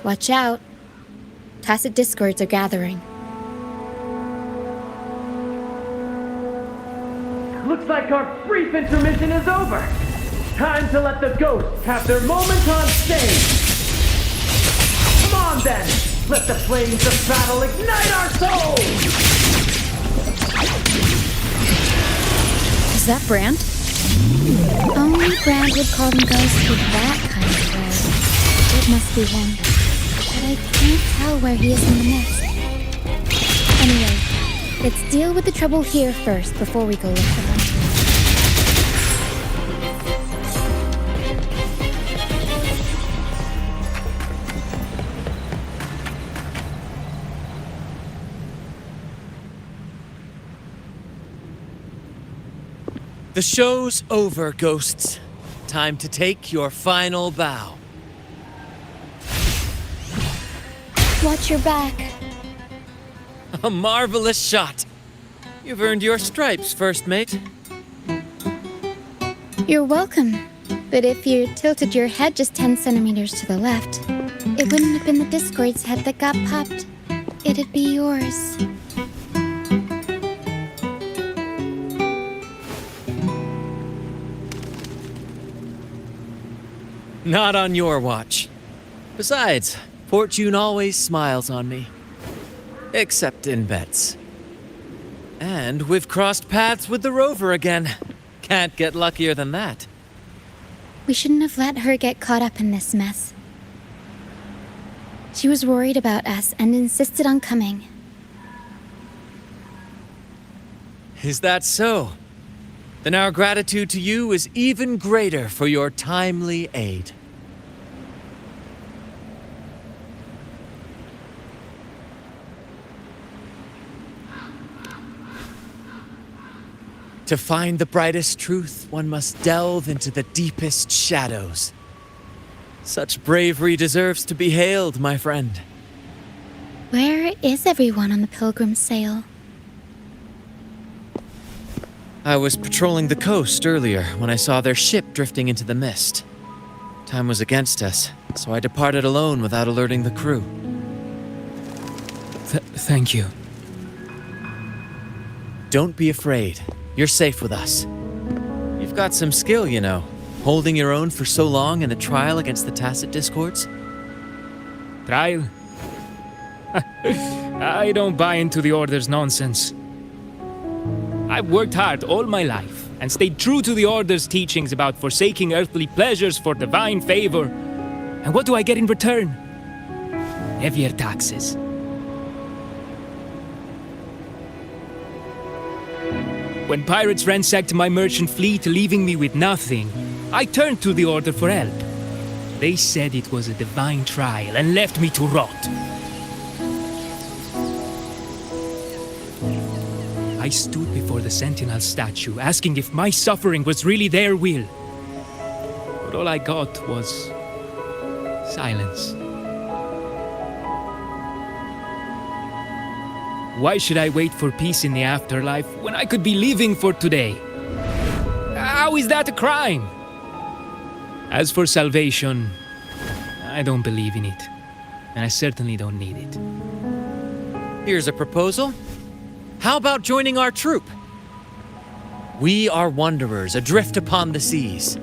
Watch out. Tacit discords are gathering. Looks like our brief intermission is over. Time to let the ghosts have their moment on stage. Come on then. Let the flames of battle ignite our souls. Is that Brand? Only Brand would call them ghosts with that kind of way. It must be him. But I can't tell where he is in the mist. Anyway, let's deal with the trouble here first before we go look for him. The show's over, ghosts. Time to take your final bow. Watch your back. A marvelous shot. You've earned your stripes, first mate. You're welcome. But if you tilted your head just 10 centimeters to the left, it wouldn't have been the Discord's head that got popped. It'd be yours. Not on your watch. Besides, fortune always smiles on me. Except in bets. And we've crossed paths with the rover again. Can't get luckier than that. We shouldn't have let her get caught up in this mess. She was worried about us and insisted on coming. Is that so? Then our gratitude to you is even greater for your timely aid. To find the brightest truth, one must delve into the deepest shadows. Such bravery deserves to be hailed, my friend. Where is everyone on the Pilgrim Sail? I was patrolling the coast earlier when I saw their ship drifting into the mist. Time was against us, so I departed alone without alerting the crew. Thank you. Don't be afraid. You're safe with us. You've got some skill, you know, holding your own for so long in a trial against the Tacet Discords. Trial? I don't buy into the Order's nonsense. I've worked hard all my life and stayed true to the Order's teachings about forsaking earthly pleasures for divine favor. And what do I get in return? Heavier taxes. When pirates ransacked my merchant fleet, leaving me with nothing, I turned to the Order for help. They said it was a divine trial and left me to rot. I stood before the Sentinel statue, asking if my suffering was really their will. But all I got was silence. Why should I wait for peace in the afterlife when I could be living for today? How is that a crime? As for salvation, I don't believe in it, and I certainly don't need it. Here's a proposal. How about joining our troop? We are wanderers adrift upon the seas.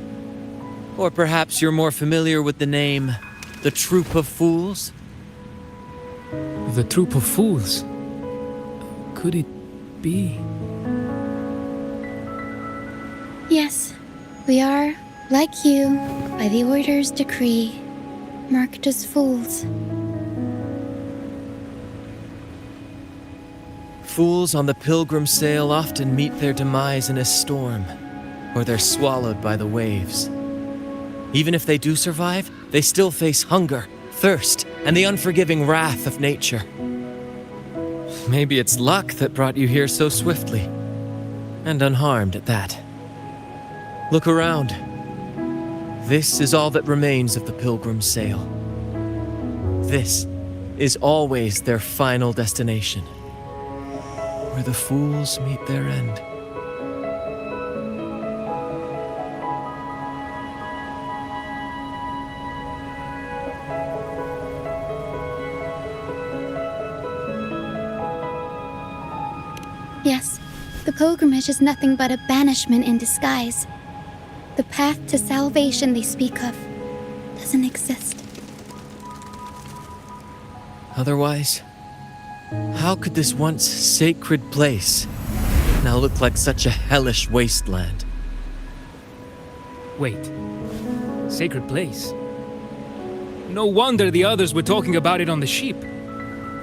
Or perhaps you're more familiar with the name, the Troop of Fools? The Troop of Fools? Could it be? Yes, we are, like you, by the Order's decree, marked as fools. Fools on the Pilgrim Sail often meet their demise in a storm, or they're swallowed by the waves. Even if they do survive, they still face hunger, thirst, and the unforgiving wrath of nature. Maybe it's luck that brought you here so swiftly, and unharmed at that. Look around. This is all that remains of the Pilgrim Sail. This is always their final destination, where the fools meet their end. Yes, the pilgrimage is nothing but a banishment in disguise. The path to salvation they speak of doesn't exist. Otherwise, how could this once sacred place now look like such a hellish wasteland? Wait. Sacred place? No wonder the others were talking about it on the ship.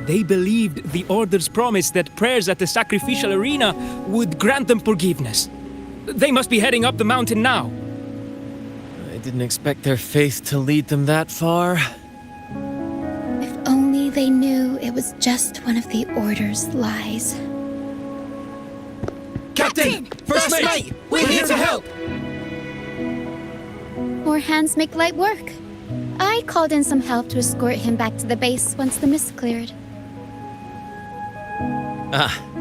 They believed the Order's promise that prayers at the sacrificial arena would grant them forgiveness. They must be heading up the mountain now. I didn't expect their faith to lead them that far. If only they knew it was just one of the Order's lies. Captain! First mate, we're here to help! More hands make light work. I called in some help to escort him back to the base once the mist cleared.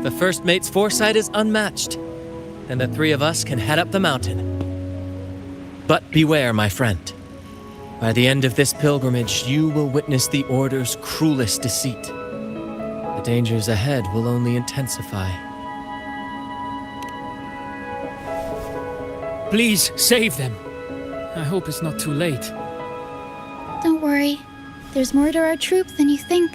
The first mate's foresight is unmatched, and the three of us can head up the mountain. But beware, my friend. By the end of this pilgrimage, you will witness the Order's cruelest deceit. The dangers ahead will only intensify. Please, save them. I hope it's not too late. Don't worry. There's more to our troop than you think.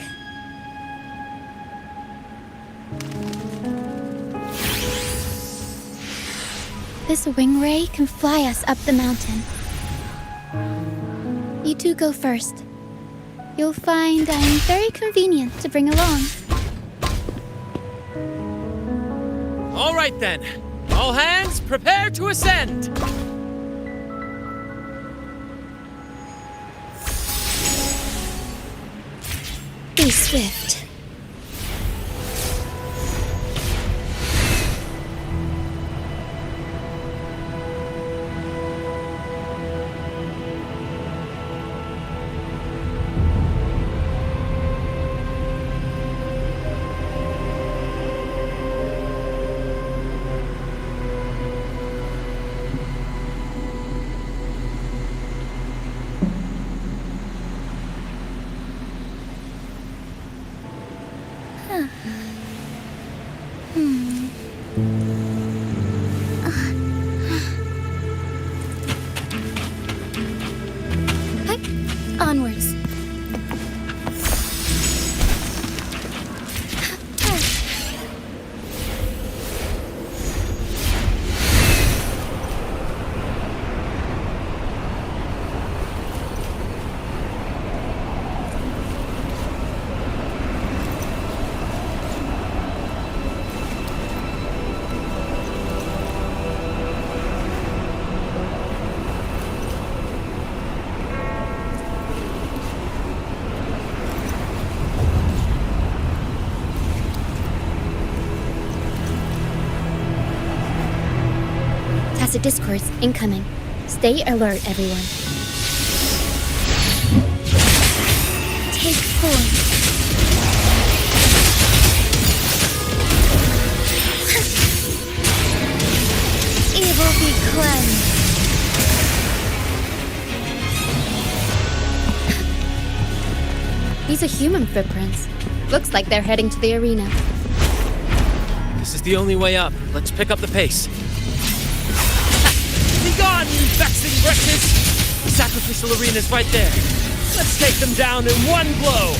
This wing ray can fly us up the mountain. You two go first. You'll find I'm very convenient to bring along. All right then. All hands, prepare to ascend! Be swift. Onwards. Tacit discords incoming. Stay alert, everyone. Take form. Evil be cleansed. These are human footprints. Looks like they're heading to the arena. This is the only way up. Let's pick up the pace. Be gone, you vexing wretches! The sacrificial arena's right there. Let's take them down in one blow!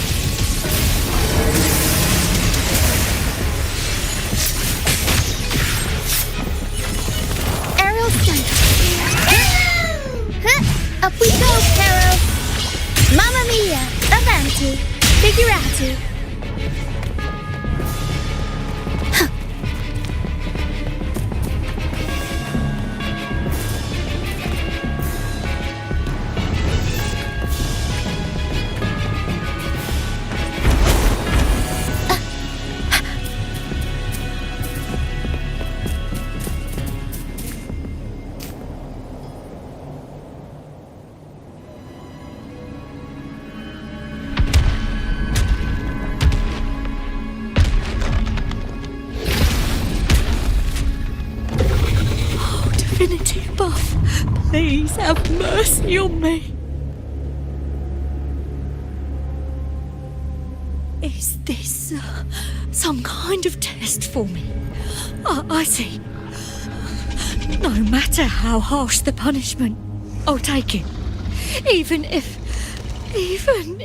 Arrow sent. Up we go, Caro! Mamma mia! Avanti! Figurati! Divinity above, please have mercy on me. Is this some kind of test for me? I see. No matter how harsh the punishment, I'll take it. Even if... Even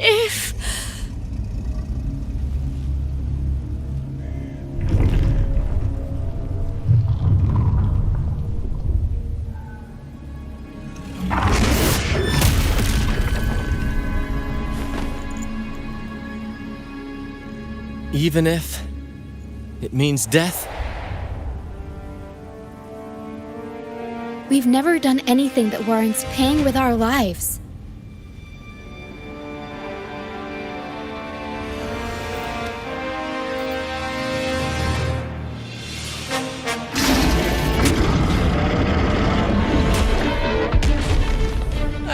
if it means death? We've never done anything that warrants paying with our lives.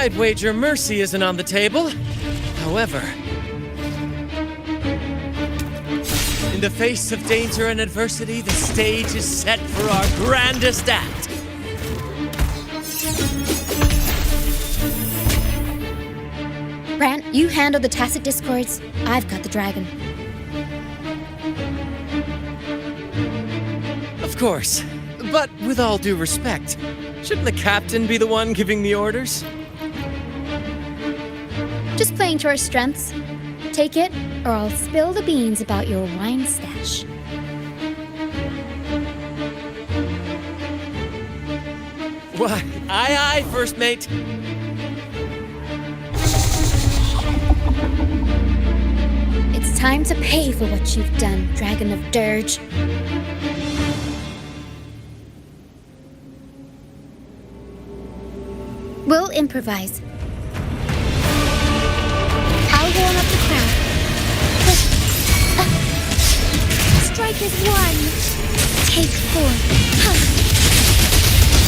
I'd wager mercy isn't on the table. However, in the face of danger and adversity, the stage is set for our grandest act. Brant, you handle the tacit discords. I've got the dragon. Of course. But with all due respect, shouldn't the captain be the one giving the orders? Just playing to our strengths. Take it, or I'll spill the beans about your wine stash. Why, aye, first mate. It's time to pay for what you've done, Dragon of Dirge. We'll improvise. I'll warm up the crowd. Strike as one. Take 4.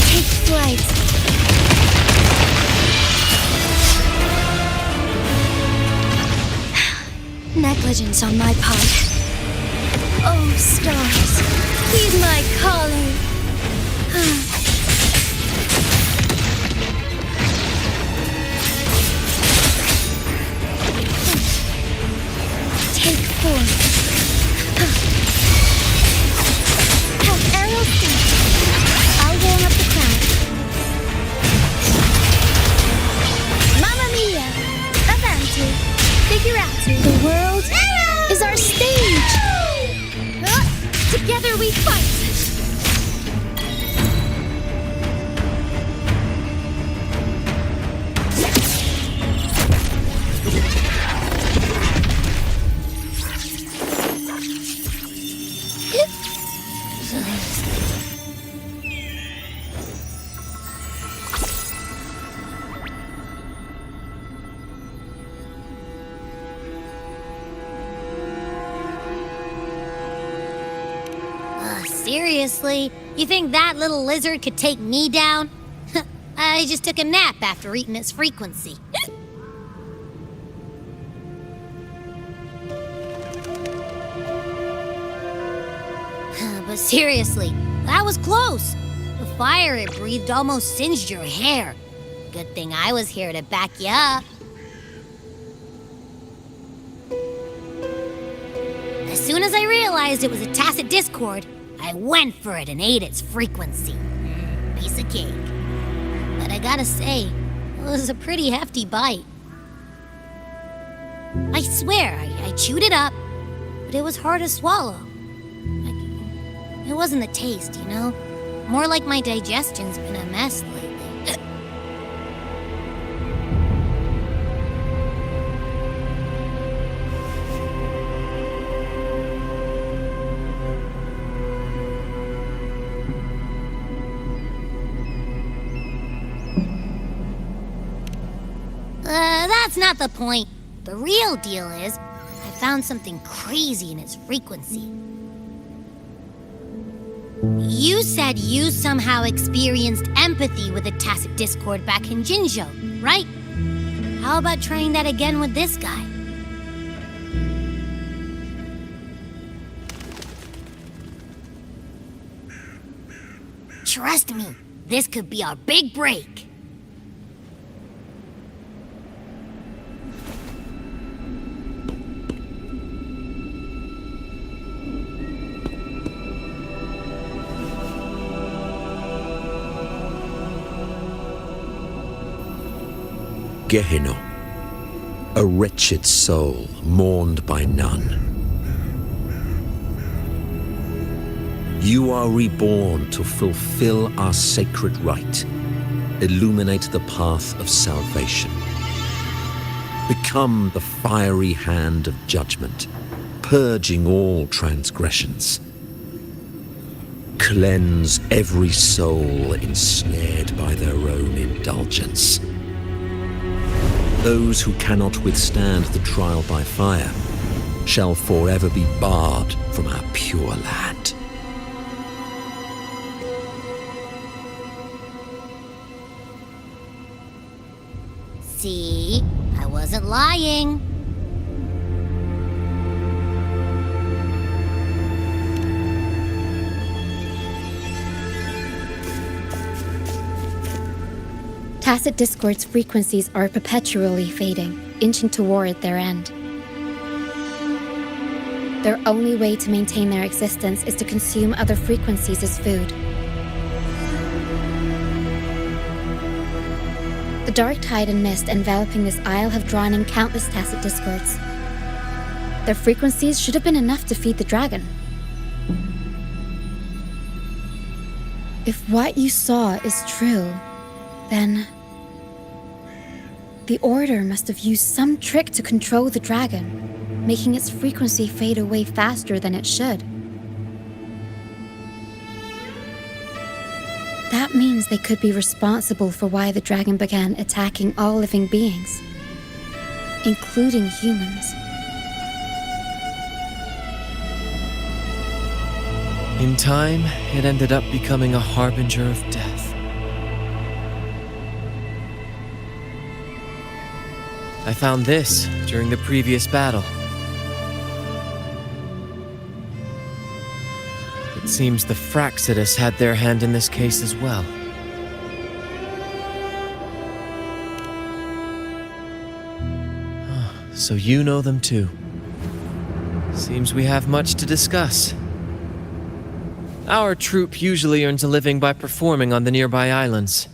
Take flight. Negligence on my part. Oh, stars, heed my calling. Take 4. Have arrow stance. I'll warm up the crowd. Mamma mia! Avanti! Figurati! The world is our stage! Together we fight! Seriously? You think that little lizard could take me down? I just took a nap after eating its frequency. But seriously, that was close. The fire it breathed almost singed your hair. Good thing I was here to back you up. As soon as I realized it was a tacit discord, I went for it and ate its frequency. Piece of cake. But I gotta say, it was a pretty hefty bite. I swear, I chewed it up, but it was hard to swallow. It wasn't the taste, you know? More like my digestion's been a mess lately. That's not the point. The real deal is, I found something crazy in its frequency. You said you somehow experienced empathy with the tacit discord back in Jinzhou, right? How about trying that again with this guy? Trust me, this could be our big break. Gehenna, a wretched soul mourned by none. You are reborn to fulfill our sacred rite, illuminate the path of salvation. Become the fiery hand of judgment, purging all transgressions. Cleanse every soul ensnared by their own indulgence. Those who cannot withstand the trial by fire shall forever be barred from our pure land. See? I wasn't lying. Tacet Discord's frequencies are perpetually fading, inching toward their end. Their only way to maintain their existence is to consume other frequencies as food. The dark tide and mist enveloping this isle have drawn in countless Tacet Discords. Their frequencies should have been enough to feed the dragon. If what you saw is true, then the Order must have used some trick to control the dragon, making its frequency fade away faster than it should. That means they could be responsible for why the dragon began attacking all living beings, including humans. In time, it ended up becoming a harbinger of death. I found this during the previous battle. It seems the Fraxidus had their hand in this case as well. So you know them too. Seems we have much to discuss. Our troop usually earns a living by performing on the nearby islands.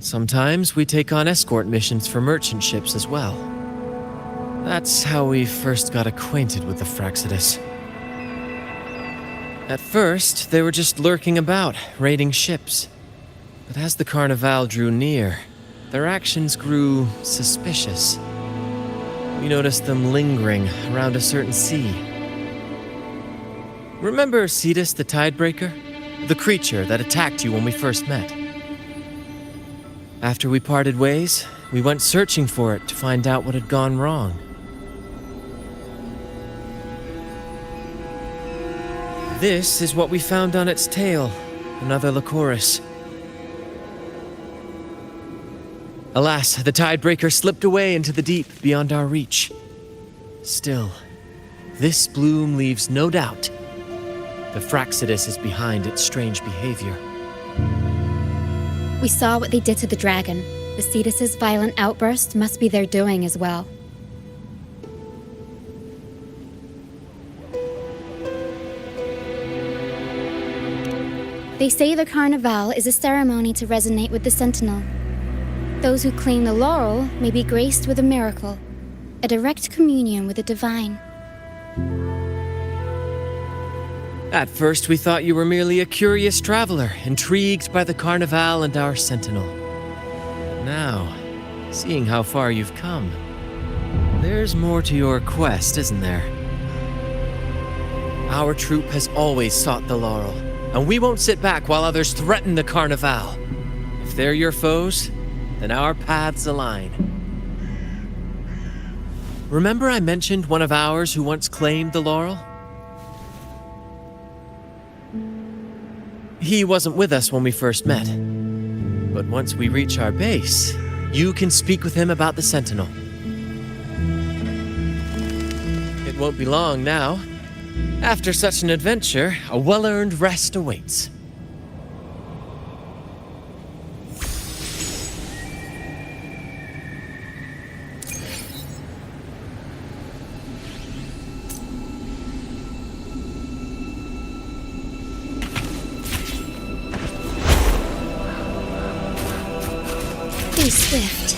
Sometimes we take on escort missions for merchant ships as well. That's how we first got acquainted with the Fraxidus. At first, they were just lurking about, raiding ships. But as the Carnival drew near, their actions grew suspicious. We noticed them lingering around a certain sea. Remember Cetus the Tidebreaker? The creature that attacked you when we first met? After we parted ways, we went searching for it to find out what had gone wrong. This is what we found on its tail, another Lycoris. Alas, the Tidebreaker slipped away into the deep beyond our reach. Still, this bloom leaves no doubt. The Fraxidus is behind its strange behavior. We saw what they did to the dragon. The Cetus's violent outburst must be their doing as well. They say the Carnival is a ceremony to resonate with the Sentinel. Those who claim the laurel may be graced with a miracle, a direct communion with the divine. At first, we thought you were merely a curious traveler, intrigued by the Carnival and our Sentinel. But now, seeing how far you've come, there's more to your quest, isn't there? Our troop has always sought the laurel, and we won't sit back while others threaten the Carnival. If they're your foes, then our paths align. Remember I mentioned one of ours who once claimed the laurel? He wasn't with us when we first met. But once we reach our base, you can speak with him about the Sentinel. It won't be long now. After such an adventure, a well-earned rest awaits. Be swift.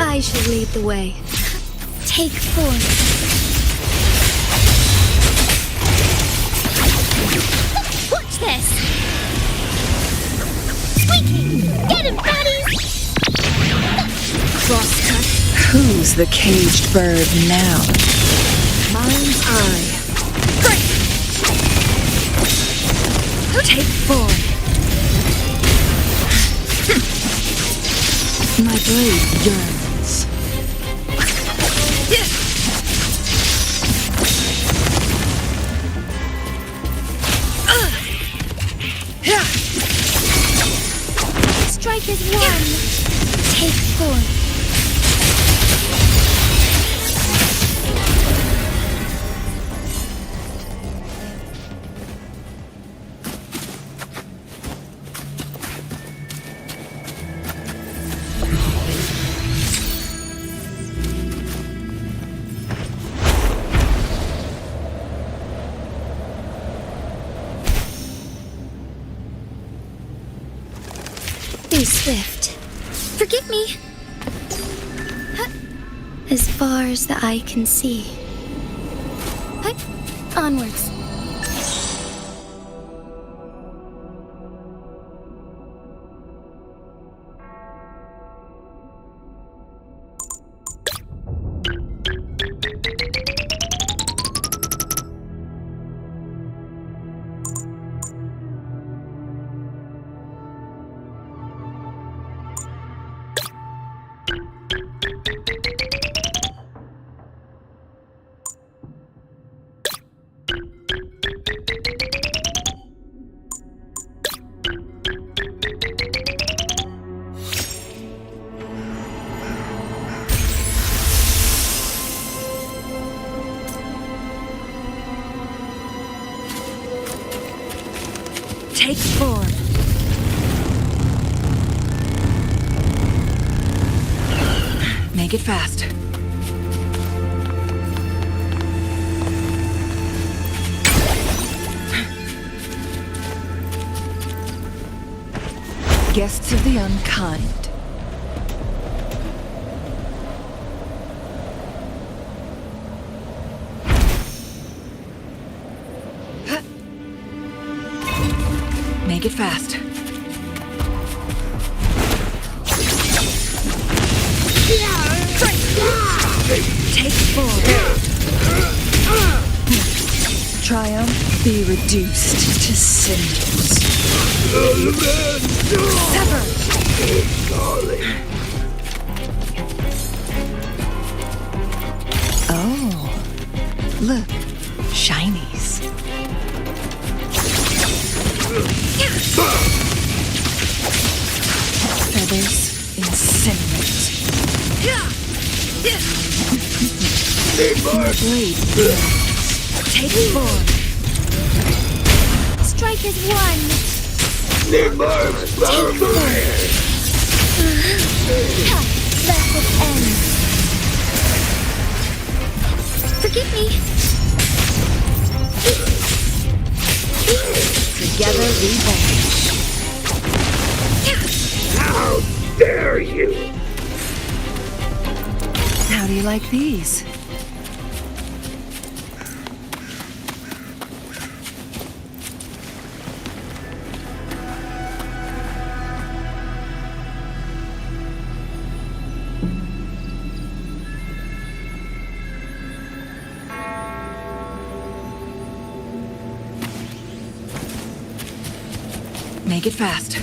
I shall lead the way. Take form. Watch this! Squeaky! Get him, buddies! Crosscut. Who's the caged bird now? Mind's eye. Great! Take form. My blade yearns. Strike as one. Take form. Be swift. Forgive me. As far as the eye can see. Onwards. Take form. Make it fast. Guests of the unkind. Make it fast. Take form. Triumph be reduced to cinders. Sever. Oh. Look, shinies. Feathers incinerate. Blade burns. Take form. Strike as one. Take form. Let it end. Forgive me. Together we vanish. How dare you! How do you like these? Make it fast.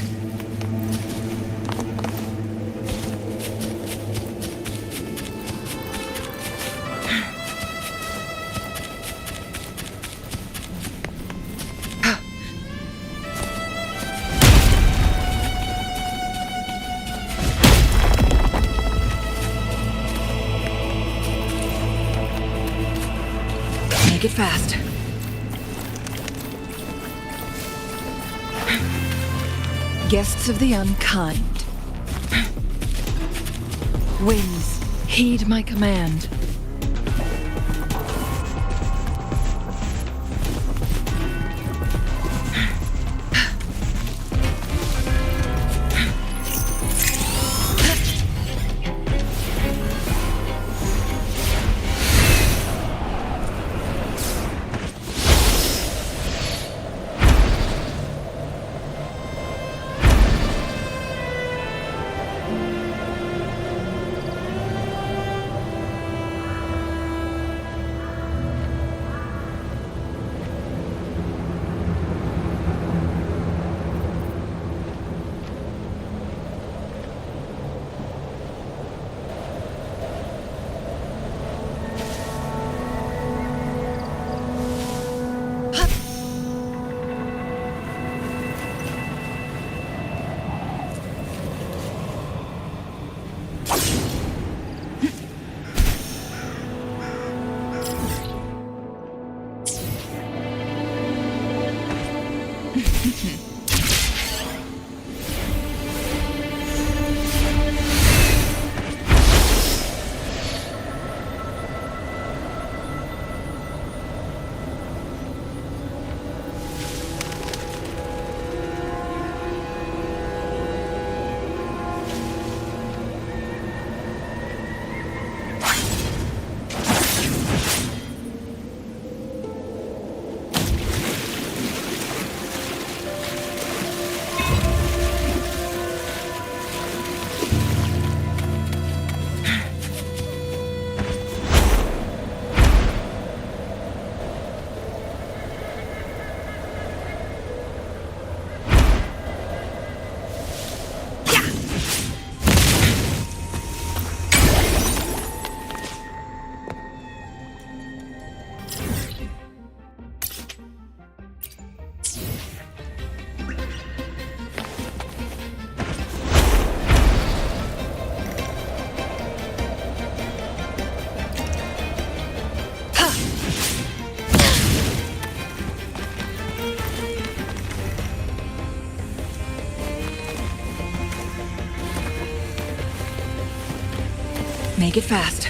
Make it fast. Guests of the unkind. Winds, heed my command. Make it fast.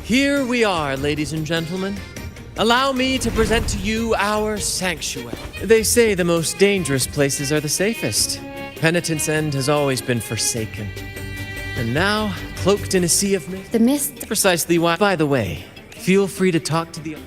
Here we are, ladies and gentlemen. Allow me to present to you our sanctuary. They say the most dangerous places are the safest. Penitent's End has always been forsaken. And now, cloaked in a sea of mist. The mist. Precisely why. By the way, feel free to talk to the.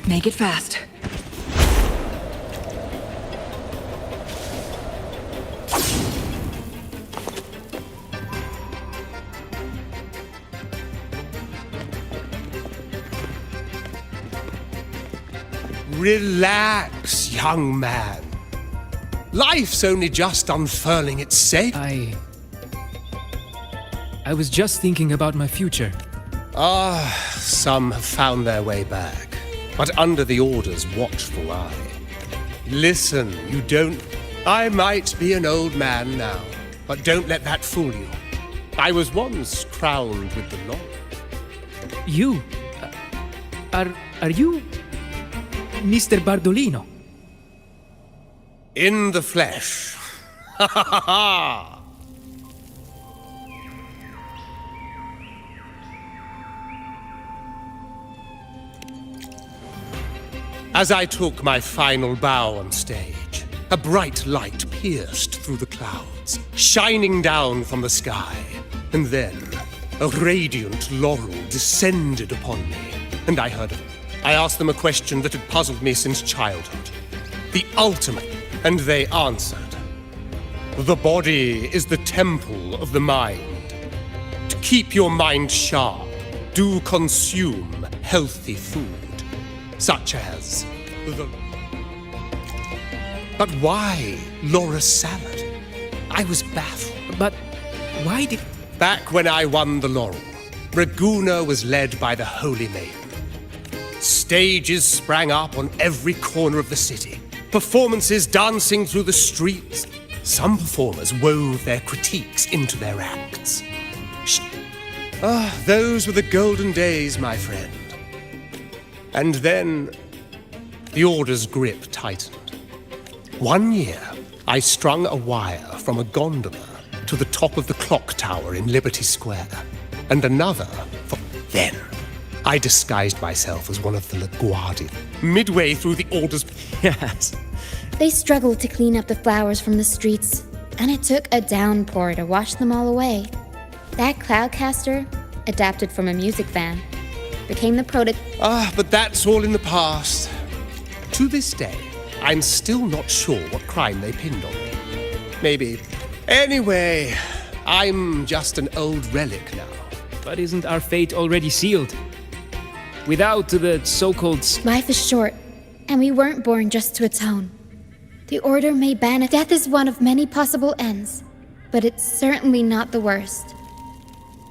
Make it fast. Relax, young man. Life's only just unfurling its sail. I was just thinking about my future. Some have found their way back, but under the Order's watchful eye. Listen, you don't... I might be an old man now, but don't let that fool you. I was once crowned with the laurel. You? Are you... Mr. Bardolino? In the flesh. Ha ha ha ha! As I took my final bow on stage, a bright light pierced through the clouds, shining down from the sky. And then, a radiant laurel descended upon me, and I asked them a question that had puzzled me since childhood. The ultimate, and they answered. The body is the temple of the mind. To keep your mind sharp, do consume healthy food. Such as the... But why Laura's salad? I was baffled. But why did... Back when I won the laurel, Raguna was led by the Holy Maiden. Stages sprang up on every corner of the city. Performances dancing through the streets. Some performers wove their critiques into their acts. Those were the golden days, my friend. And then, the Order's grip tightened. One year, I strung a wire from a gondola to the top of the clock tower in Liberty Square, and another for... Then, I disguised myself as one of the LaGuardia. Midway through the Order's... Yes. They struggled to clean up the flowers from the streets, and it took a downpour to wash them all away. That Cloudcaster, adapted from a music van, became the but that's all in the past. To this day, I'm still not sure what crime they pinned on me. Maybe. Anyway, I'm just an old relic now. But isn't our fate already sealed? Without the so-called... Life is short, and we weren't born just to atone. The Order may ban it. Death is one of many possible ends, but it's certainly not the worst.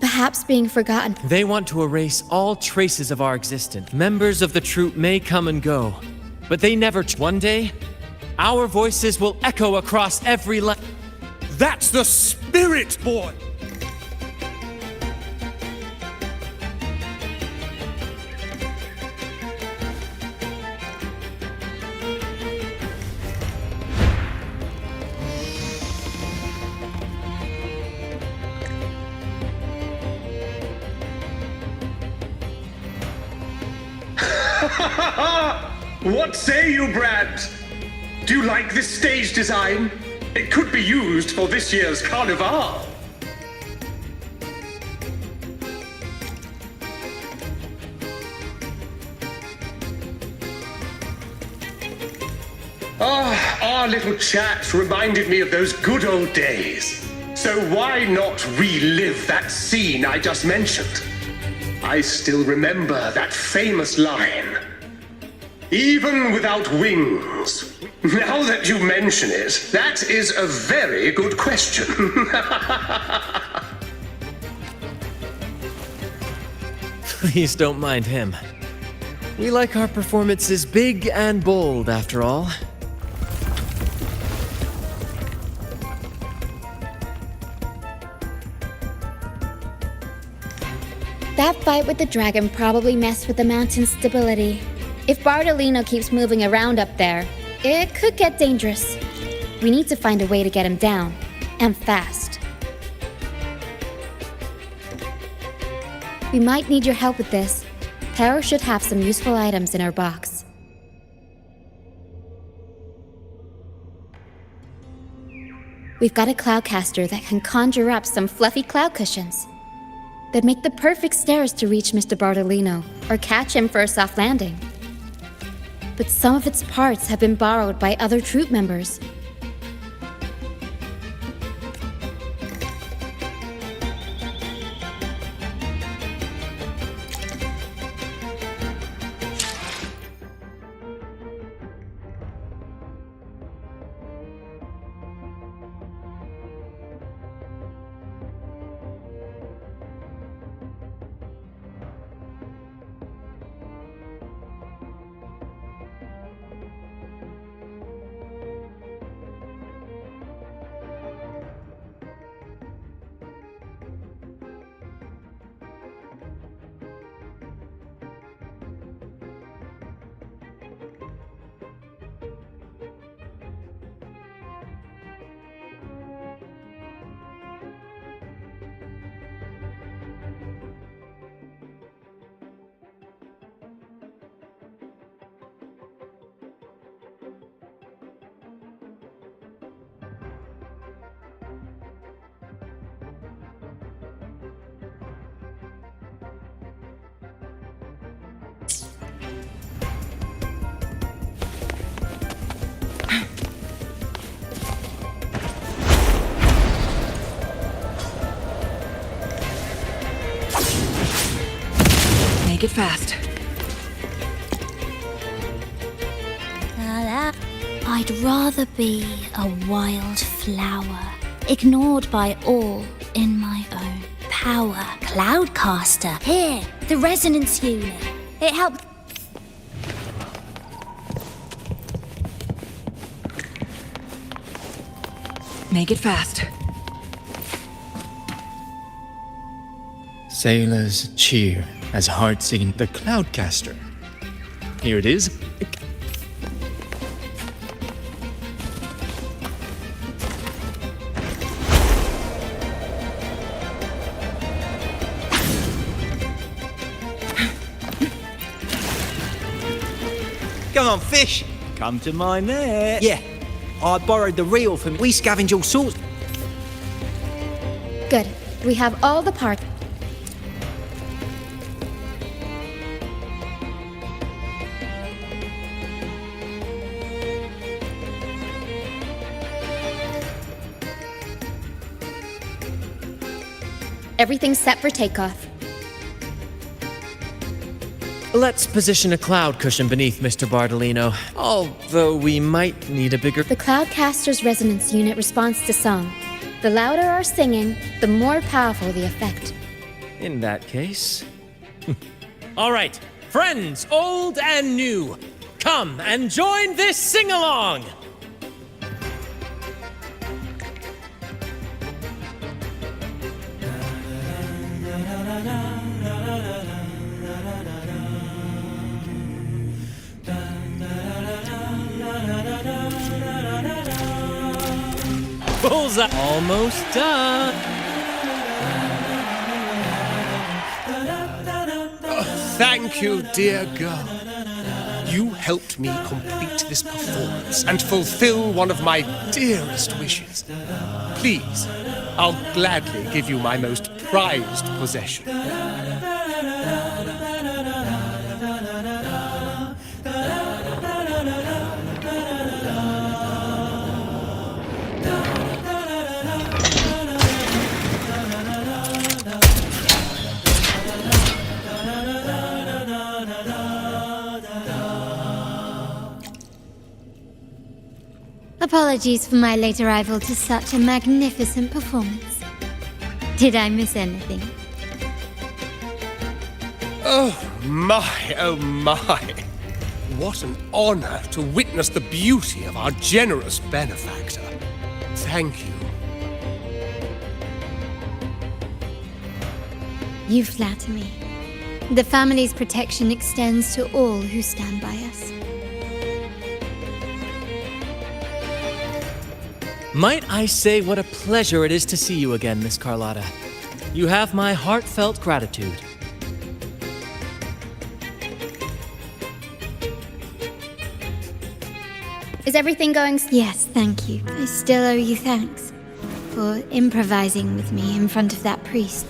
Perhaps being forgotten. They want to erase all traces of our existence. Members of the troop may come and go, but they never... One day, our voices will echo across every land. That's the spirit, boy! What say you, Brad? Do you like this stage design? It could be used for this year's carnival. Our little chat reminded me of those good old days. So why not relive that scene I just mentioned? I still remember that famous line. Even without wings. Now that you mention it, that is a very good question. Please don't mind him. We like our performances big and bold, after all. That fight with the dragon probably messed with the mountain's stability. If Bardolino keeps moving around up there, it could get dangerous. We need to find a way to get him down, and fast. We might need your help with this. Tara should have some useful items in her box. We've got a Cloudcaster that can conjure up some fluffy cloud cushions. They'd make the perfect stairs to reach Mr. Bartolino, or catch him for a soft landing. But some of its parts have been borrowed by other troop members. Make it fast. I'd rather be a wild flower, ignored by all in my own power. Cloudcaster. Here, the resonance unit. It helped. Make it fast. Sailors cheer as Heart sing the Cloudcaster. Here it is. Come on, fish! Come to my net. Yeah, I borrowed the reel from... We scavenge all sorts. Good. We have all the parts. Everything's set for takeoff. Let's position a cloud cushion beneath Mr. Bartolino, although we might need a bigger... The Cloudcaster's resonance unit responds to song. The louder our singing, the more powerful the effect. In that case... All right, friends, old and new, come and join this sing-along! Bullseye! Almost done! Oh, thank you, dear girl. You helped me complete this performance and fulfill one of my dearest wishes. Please, I'll gladly give you my most prized possession. Apologies for my late arrival to such a magnificent performance. Did I miss anything? Oh my, oh my. What an honor to witness the beauty of our generous benefactor. Thank you. You flatter me. The family's protection extends to all who stand by us. Might I say what a pleasure it is to see you again, Miss Carlotta. You have my heartfelt gratitude. Is everything going? Yes, thank you. I still owe you thanks for improvising with me in front of that priest.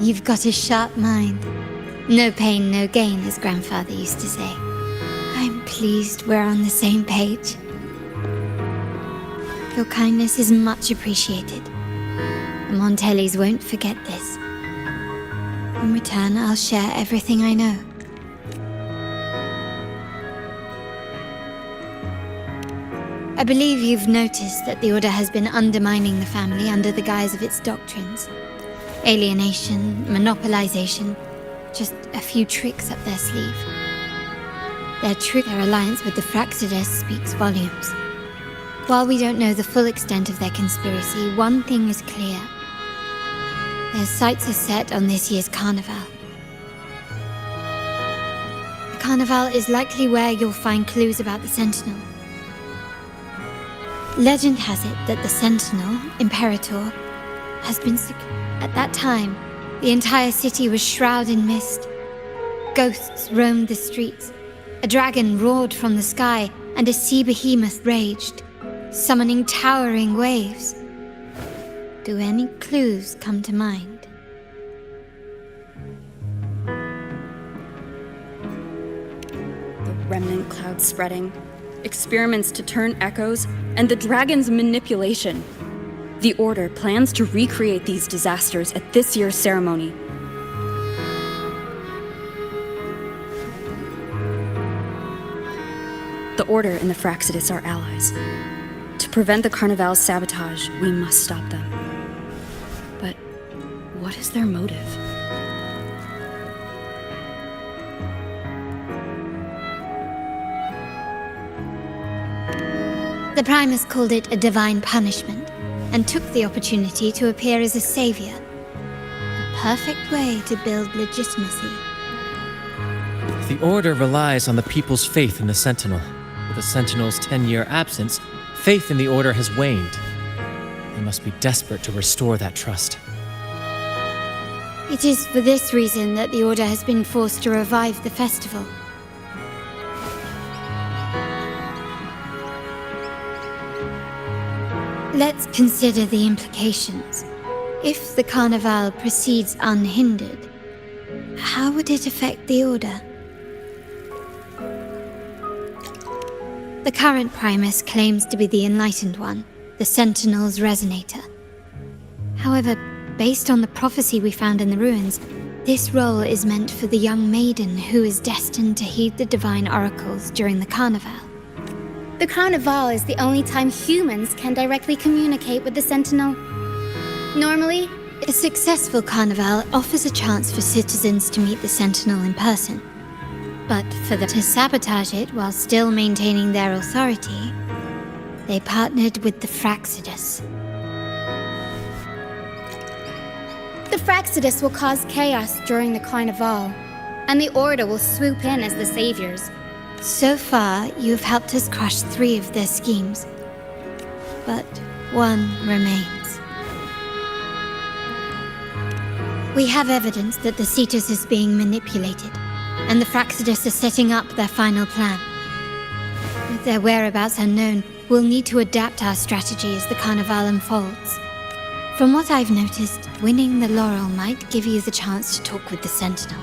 You've got a sharp mind. No pain, no gain, as Grandfather used to say. I'm pleased we're on the same page. Your kindness is much appreciated. The Montellys won't forget this. In return, I'll share everything I know. I believe you've noticed that the Order has been undermining the family under the guise of its doctrines. Alienation, monopolization, just a few tricks up their sleeve. Their alliance with the Fraxidus speaks volumes. While we don't know the full extent of their conspiracy, one thing is clear. Their sights are set on this year's carnival. The carnival is likely where you'll find clues about the Sentinel. Legend has it that the Sentinel, Imperator, has been at that time, the entire city was shrouded in mist. Ghosts roamed the streets. A dragon roared from the sky, and a sea behemoth raged, summoning towering waves. Do any clues come to mind? The remnant cloud spreading, experiments to turn echoes, and the dragon's manipulation. The Order plans to recreate these disasters at this year's ceremony. The Order and the Fraxidus are allies. To prevent the Carnival's sabotage, we must stop them. But what is their motive? The Primus called it a divine punishment, and took the opportunity to appear as a savior. A perfect way to build legitimacy. The Order relies on the people's faith in the Sentinel. With the Sentinel's 10-year absence, faith in the Order has waned. They must be desperate to restore that trust. It is for this reason that the Order has been forced to revive the festival. Let's consider the implications. If the Carnival proceeds unhindered, how would it affect the Order? The current Primus claims to be the Enlightened One, the Sentinel's Resonator. However, based on the prophecy we found in the ruins, this role is meant for the young maiden who is destined to heed the divine oracles during the Carnival. The Carnival is the only time humans can directly communicate with the Sentinel. Normally, a successful Carnival offers a chance for citizens to meet the Sentinel in person. But for them to sabotage it while still maintaining their authority, they partnered with the Fraxidus. the Fraxidus will cause chaos during the Carnival, and the Order will swoop in as the saviors. So far, you've helped us crush 3 of their schemes. But one remains. We have evidence that the Cetus is being manipulated, and the Fraxidus are setting up their final plan. With their whereabouts unknown, we'll need to adapt our strategy as the Carnival unfolds. From what I've noticed, winning the Laurel might give you the chance to talk with the Sentinel.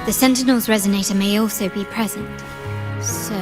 The Sentinel's Resonator may also be present, so...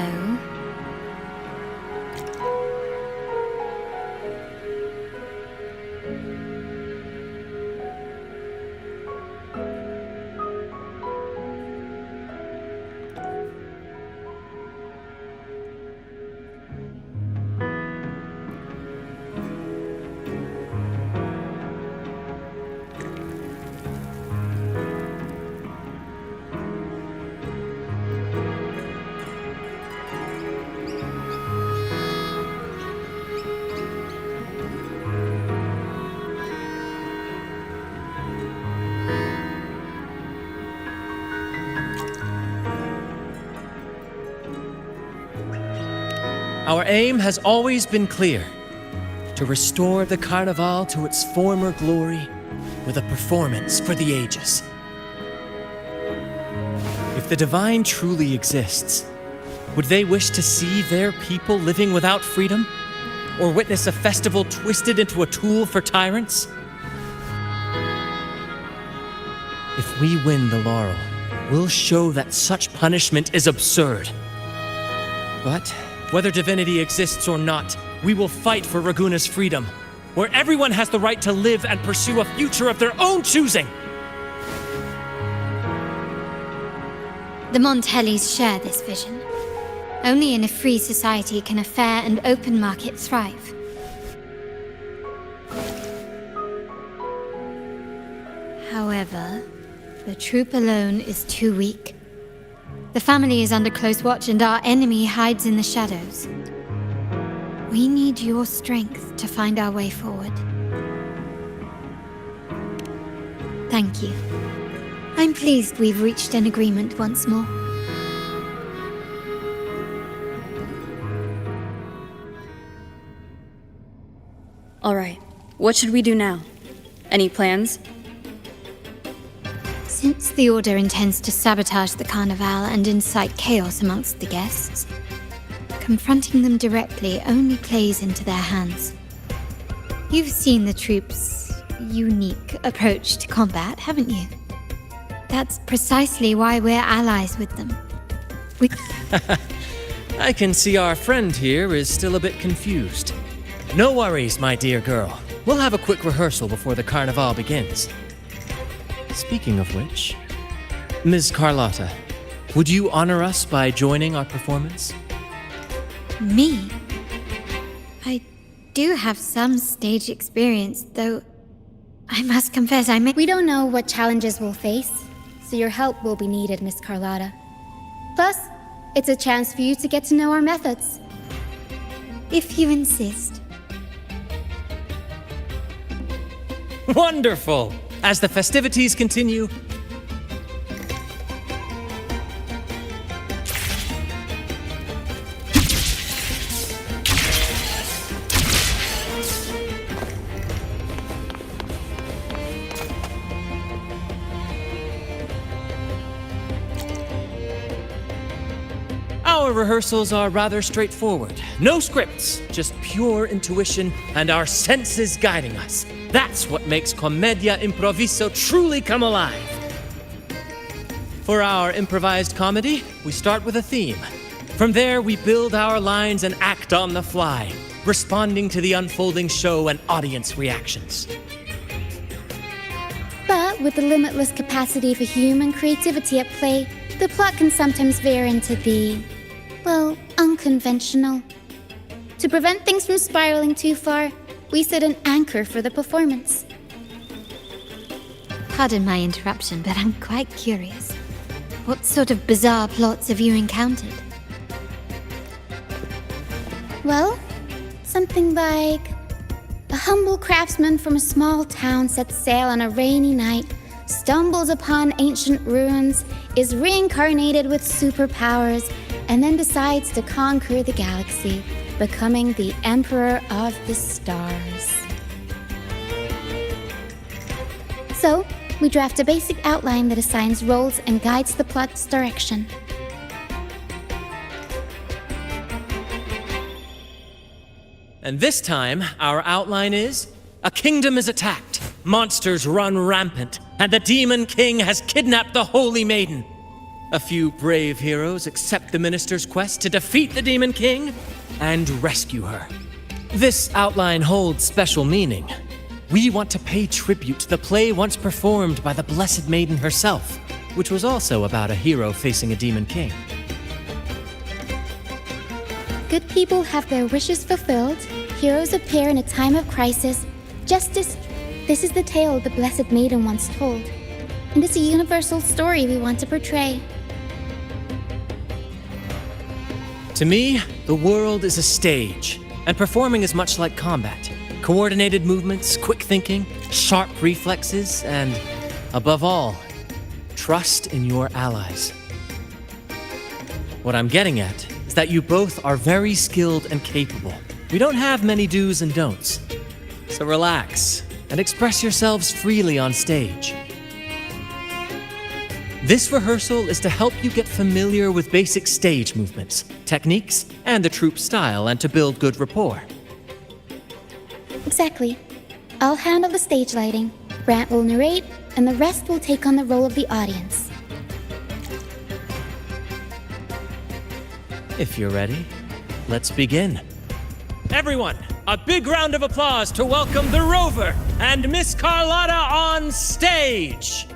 Our aim has always been clear: to restore the Carnival to its former glory with a performance for the ages. If the Divine truly exists, would they wish to see their people living without freedom? Or witness a festival twisted into a tool for tyrants? If we win the laurel, we'll show that such punishment is absurd. But whether divinity exists or not, we will fight for Raguna's freedom, where everyone has the right to live and pursue a future of their own choosing. The Montellys share this vision. Only in a free society can a fair and open market thrive. However, the troop alone is too weak. The family is under close watch and our enemy hides in the shadows. We need your strength to find our way forward. Thank you. I'm pleased we've reached an agreement once more. All right, what should we do now? Any plans? Since the Order intends to sabotage the Carnival and incite chaos amongst the guests, confronting them directly only plays into their hands. You've seen the troops' unique approach to combat, haven't you? That's precisely why we're allies with them. I can see our friend here is still a bit confused. No worries, my dear girl. We'll have a quick rehearsal before the Carnival begins. Speaking of which, Ms. Carlotta, would you honor us by joining our performance? Me? I do have some stage experience, though I must confess We don't know what challenges we'll face, so your help will be needed, Miss Carlotta. Plus, it's a chance for you to get to know our methods. If you insist. Wonderful! As the festivities continue, our rehearsals are rather straightforward. No scripts, just pure intuition and our senses guiding us. That's what makes Commedia Improviso truly come alive. For our improvised comedy, we start with a theme. From there, we build our lines and act on the fly, responding to the unfolding show and audience reactions. But with the limitless capacity for human creativity at play, the plot can sometimes veer into the, well, unconventional. To prevent things from spiraling too far, we set an anchor for the performance. Pardon my interruption, but I'm quite curious. What sort of bizarre plots have you encountered? Well, something like a humble craftsman from a small town sets sail on a rainy night, stumbles upon ancient ruins, is reincarnated with superpowers, and then decides to conquer the galaxy, becoming the Emperor of the Stars. So, we draft a basic outline that assigns roles and guides the plot's direction. And this time, our outline is: a kingdom is attacked, monsters run rampant, and the Demon King has kidnapped the Holy Maiden. A few brave heroes accept the minister's quest to defeat the Demon King and rescue her. This outline holds special meaning. We want to pay tribute to the play once performed by the Blessed Maiden herself, which was also about a hero facing a Demon King. Good people have their wishes fulfilled, heroes appear in a time of crisis, justice. This is the tale the Blessed Maiden once told, and it's a universal story we want to portray. To me, the world is a stage, and performing is much like combat. Coordinated movements, quick thinking, sharp reflexes, and, above all, trust in your allies. What I'm getting at is that you both are very skilled and capable. We don't have many do's and don'ts. So relax and express yourselves freely on stage. This rehearsal is to help you get familiar with basic stage movements, techniques, and the troupe style, and to build good rapport. Exactly. I'll handle the stage lighting. Brant will narrate, and the rest will take on the role of the audience. If you're ready, let's begin. Everyone, a big round of applause to welcome the Rover and Miss Carlotta on stage!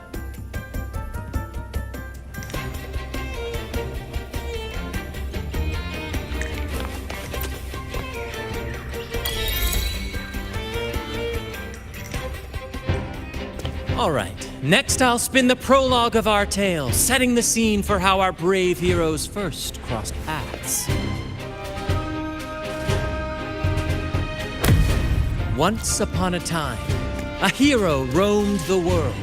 All right, next I'll spin the prologue of our tale, setting the scene for how our brave heroes first crossed paths. Once upon a time, a hero roamed the world.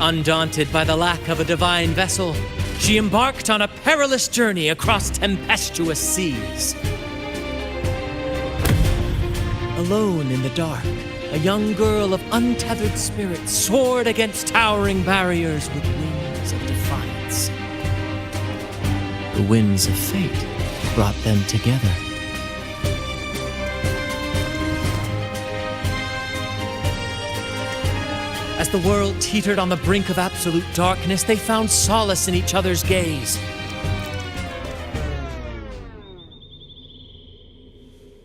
Undaunted by the lack of a divine vessel, she embarked on a perilous journey across tempestuous seas. Alone in the dark, a young girl of untethered spirit soared against towering barriers with wings of defiance. The winds of fate brought them together. As the world teetered on the brink of absolute darkness, they found solace in each other's gaze.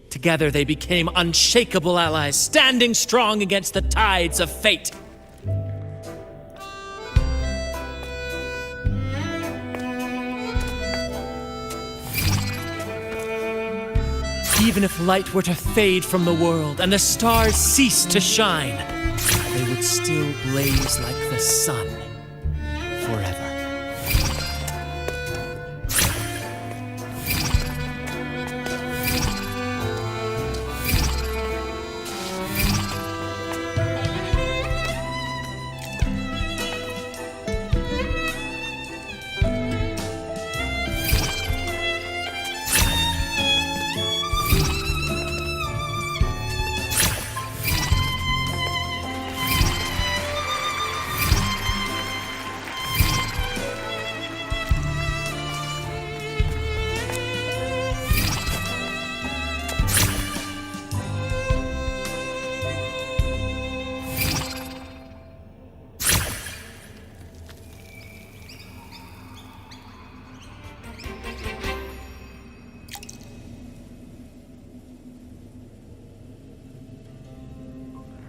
Together they became unshakable allies, standing strong against the tides of fate. Even if light were to fade from the world and the stars cease to shine, they would still blaze like the sun forever.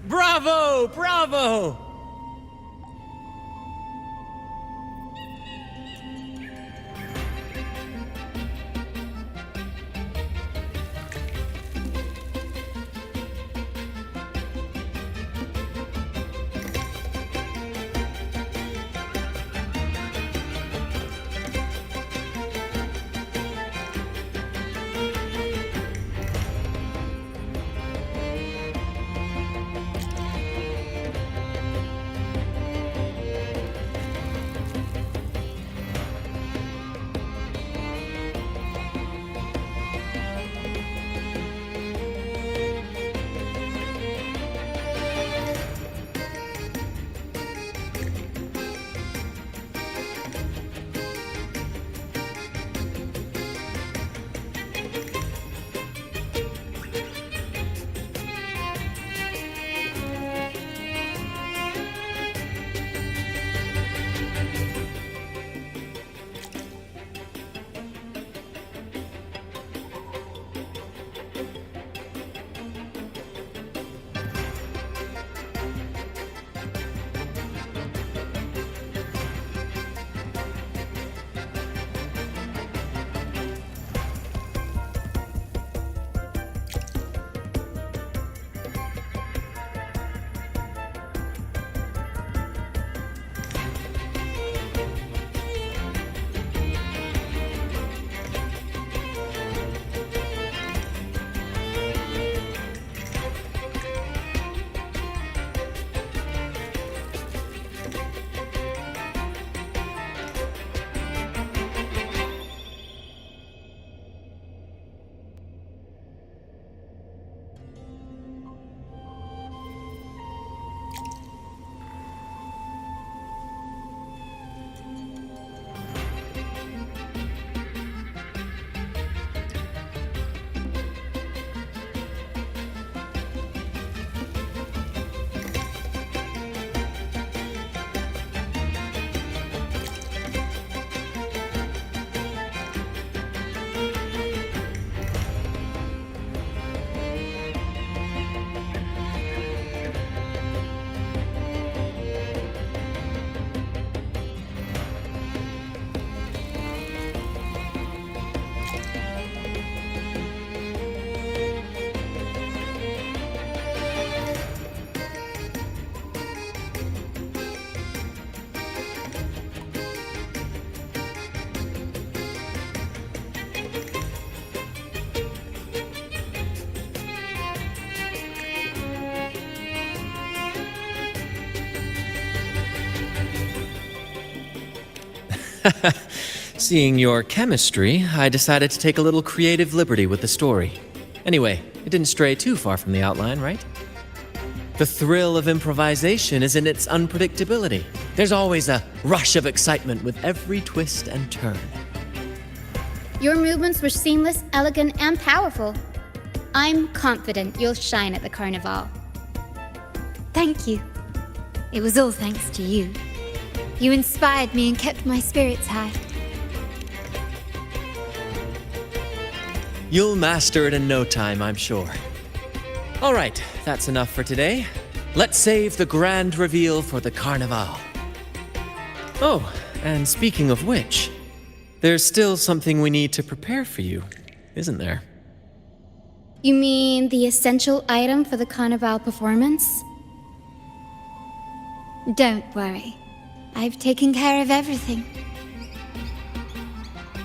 Bravo! Bravo! Seeing your chemistry, I decided to take a little creative liberty with the story. Anyway, it didn't stray too far from the outline, right? The thrill of improvisation is in its unpredictability. There's always a rush of excitement with every twist and turn. Your movements were seamless, elegant, and powerful. I'm confident you'll shine at the Carnival. Thank you. It was all thanks to you. You inspired me and kept my spirits high. You'll master it in no time, I'm sure. All right, that's enough for today. Let's save the grand reveal for the Carnival. Oh, and speaking of which, there's still something we need to prepare for you, isn't there? You mean the essential item for the Carnival performance? Don't worry. I've taken care of everything.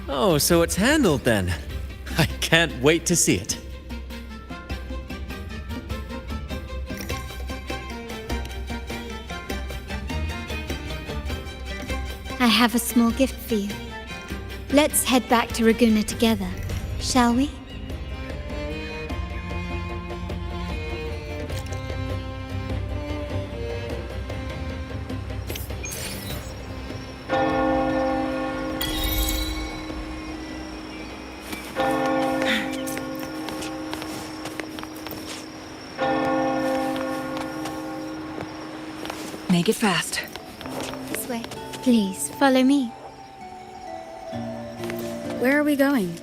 Oh, so it's handled then. I can't wait to see it. I have a small gift for you. Let's head back to Raguna together, shall we? Make it fast. This way. Please, follow me. Where are we going?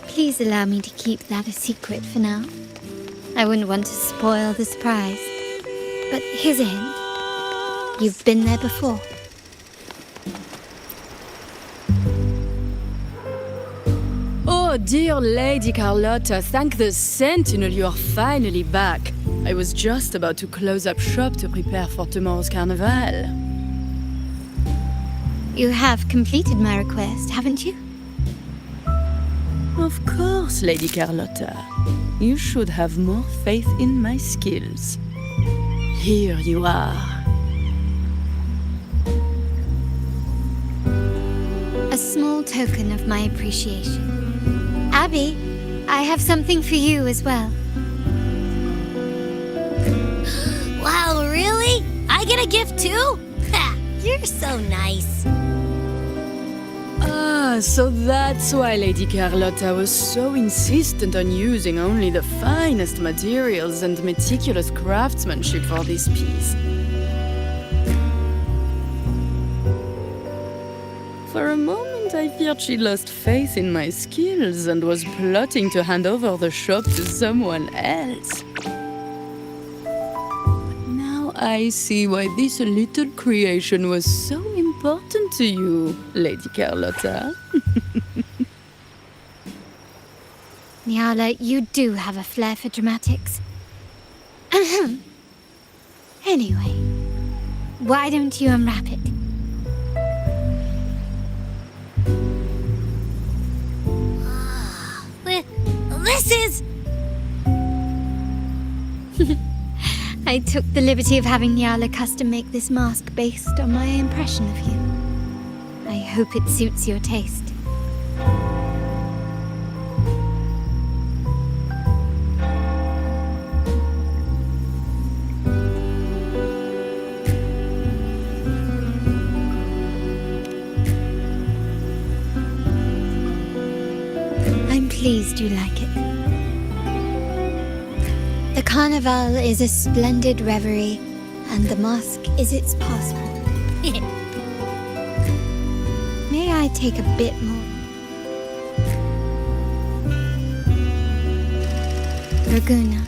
Please allow me to keep that a secret for now. I wouldn't want to spoil the surprise. But here's a hint. You've been there before. Oh, dear Lady Carlotta, thank the Sentinel you are finally back. I was just about to close up shop to prepare for tomorrow's Carnival. You have completed my request, haven't you? Of course, Lady Carlotta. You should have more faith in my skills. Here you are. A small token of my appreciation. Abby, I have something for you as well. Wow, really? I get a gift too? Ha! You're so nice. Ah, so that's why Lady Carlotta was so insistent on using only the finest materials and meticulous craftsmanship for this piece. For a moment, I feared she lost faith in my skills and was plotting to hand over the shop to someone else. Now I see why this little creation was so important to you, Lady Carlotta. Nyala, you do have a flair for dramatics. Anyway, why don't you unwrap it? This is... I took the liberty of having Nyala custom make this mask based on my impression of you. I hope it suits your taste. I'm pleased you like it. The Carnival is a splendid reverie, and the mask is its passport. May I take a bit more? Raguna,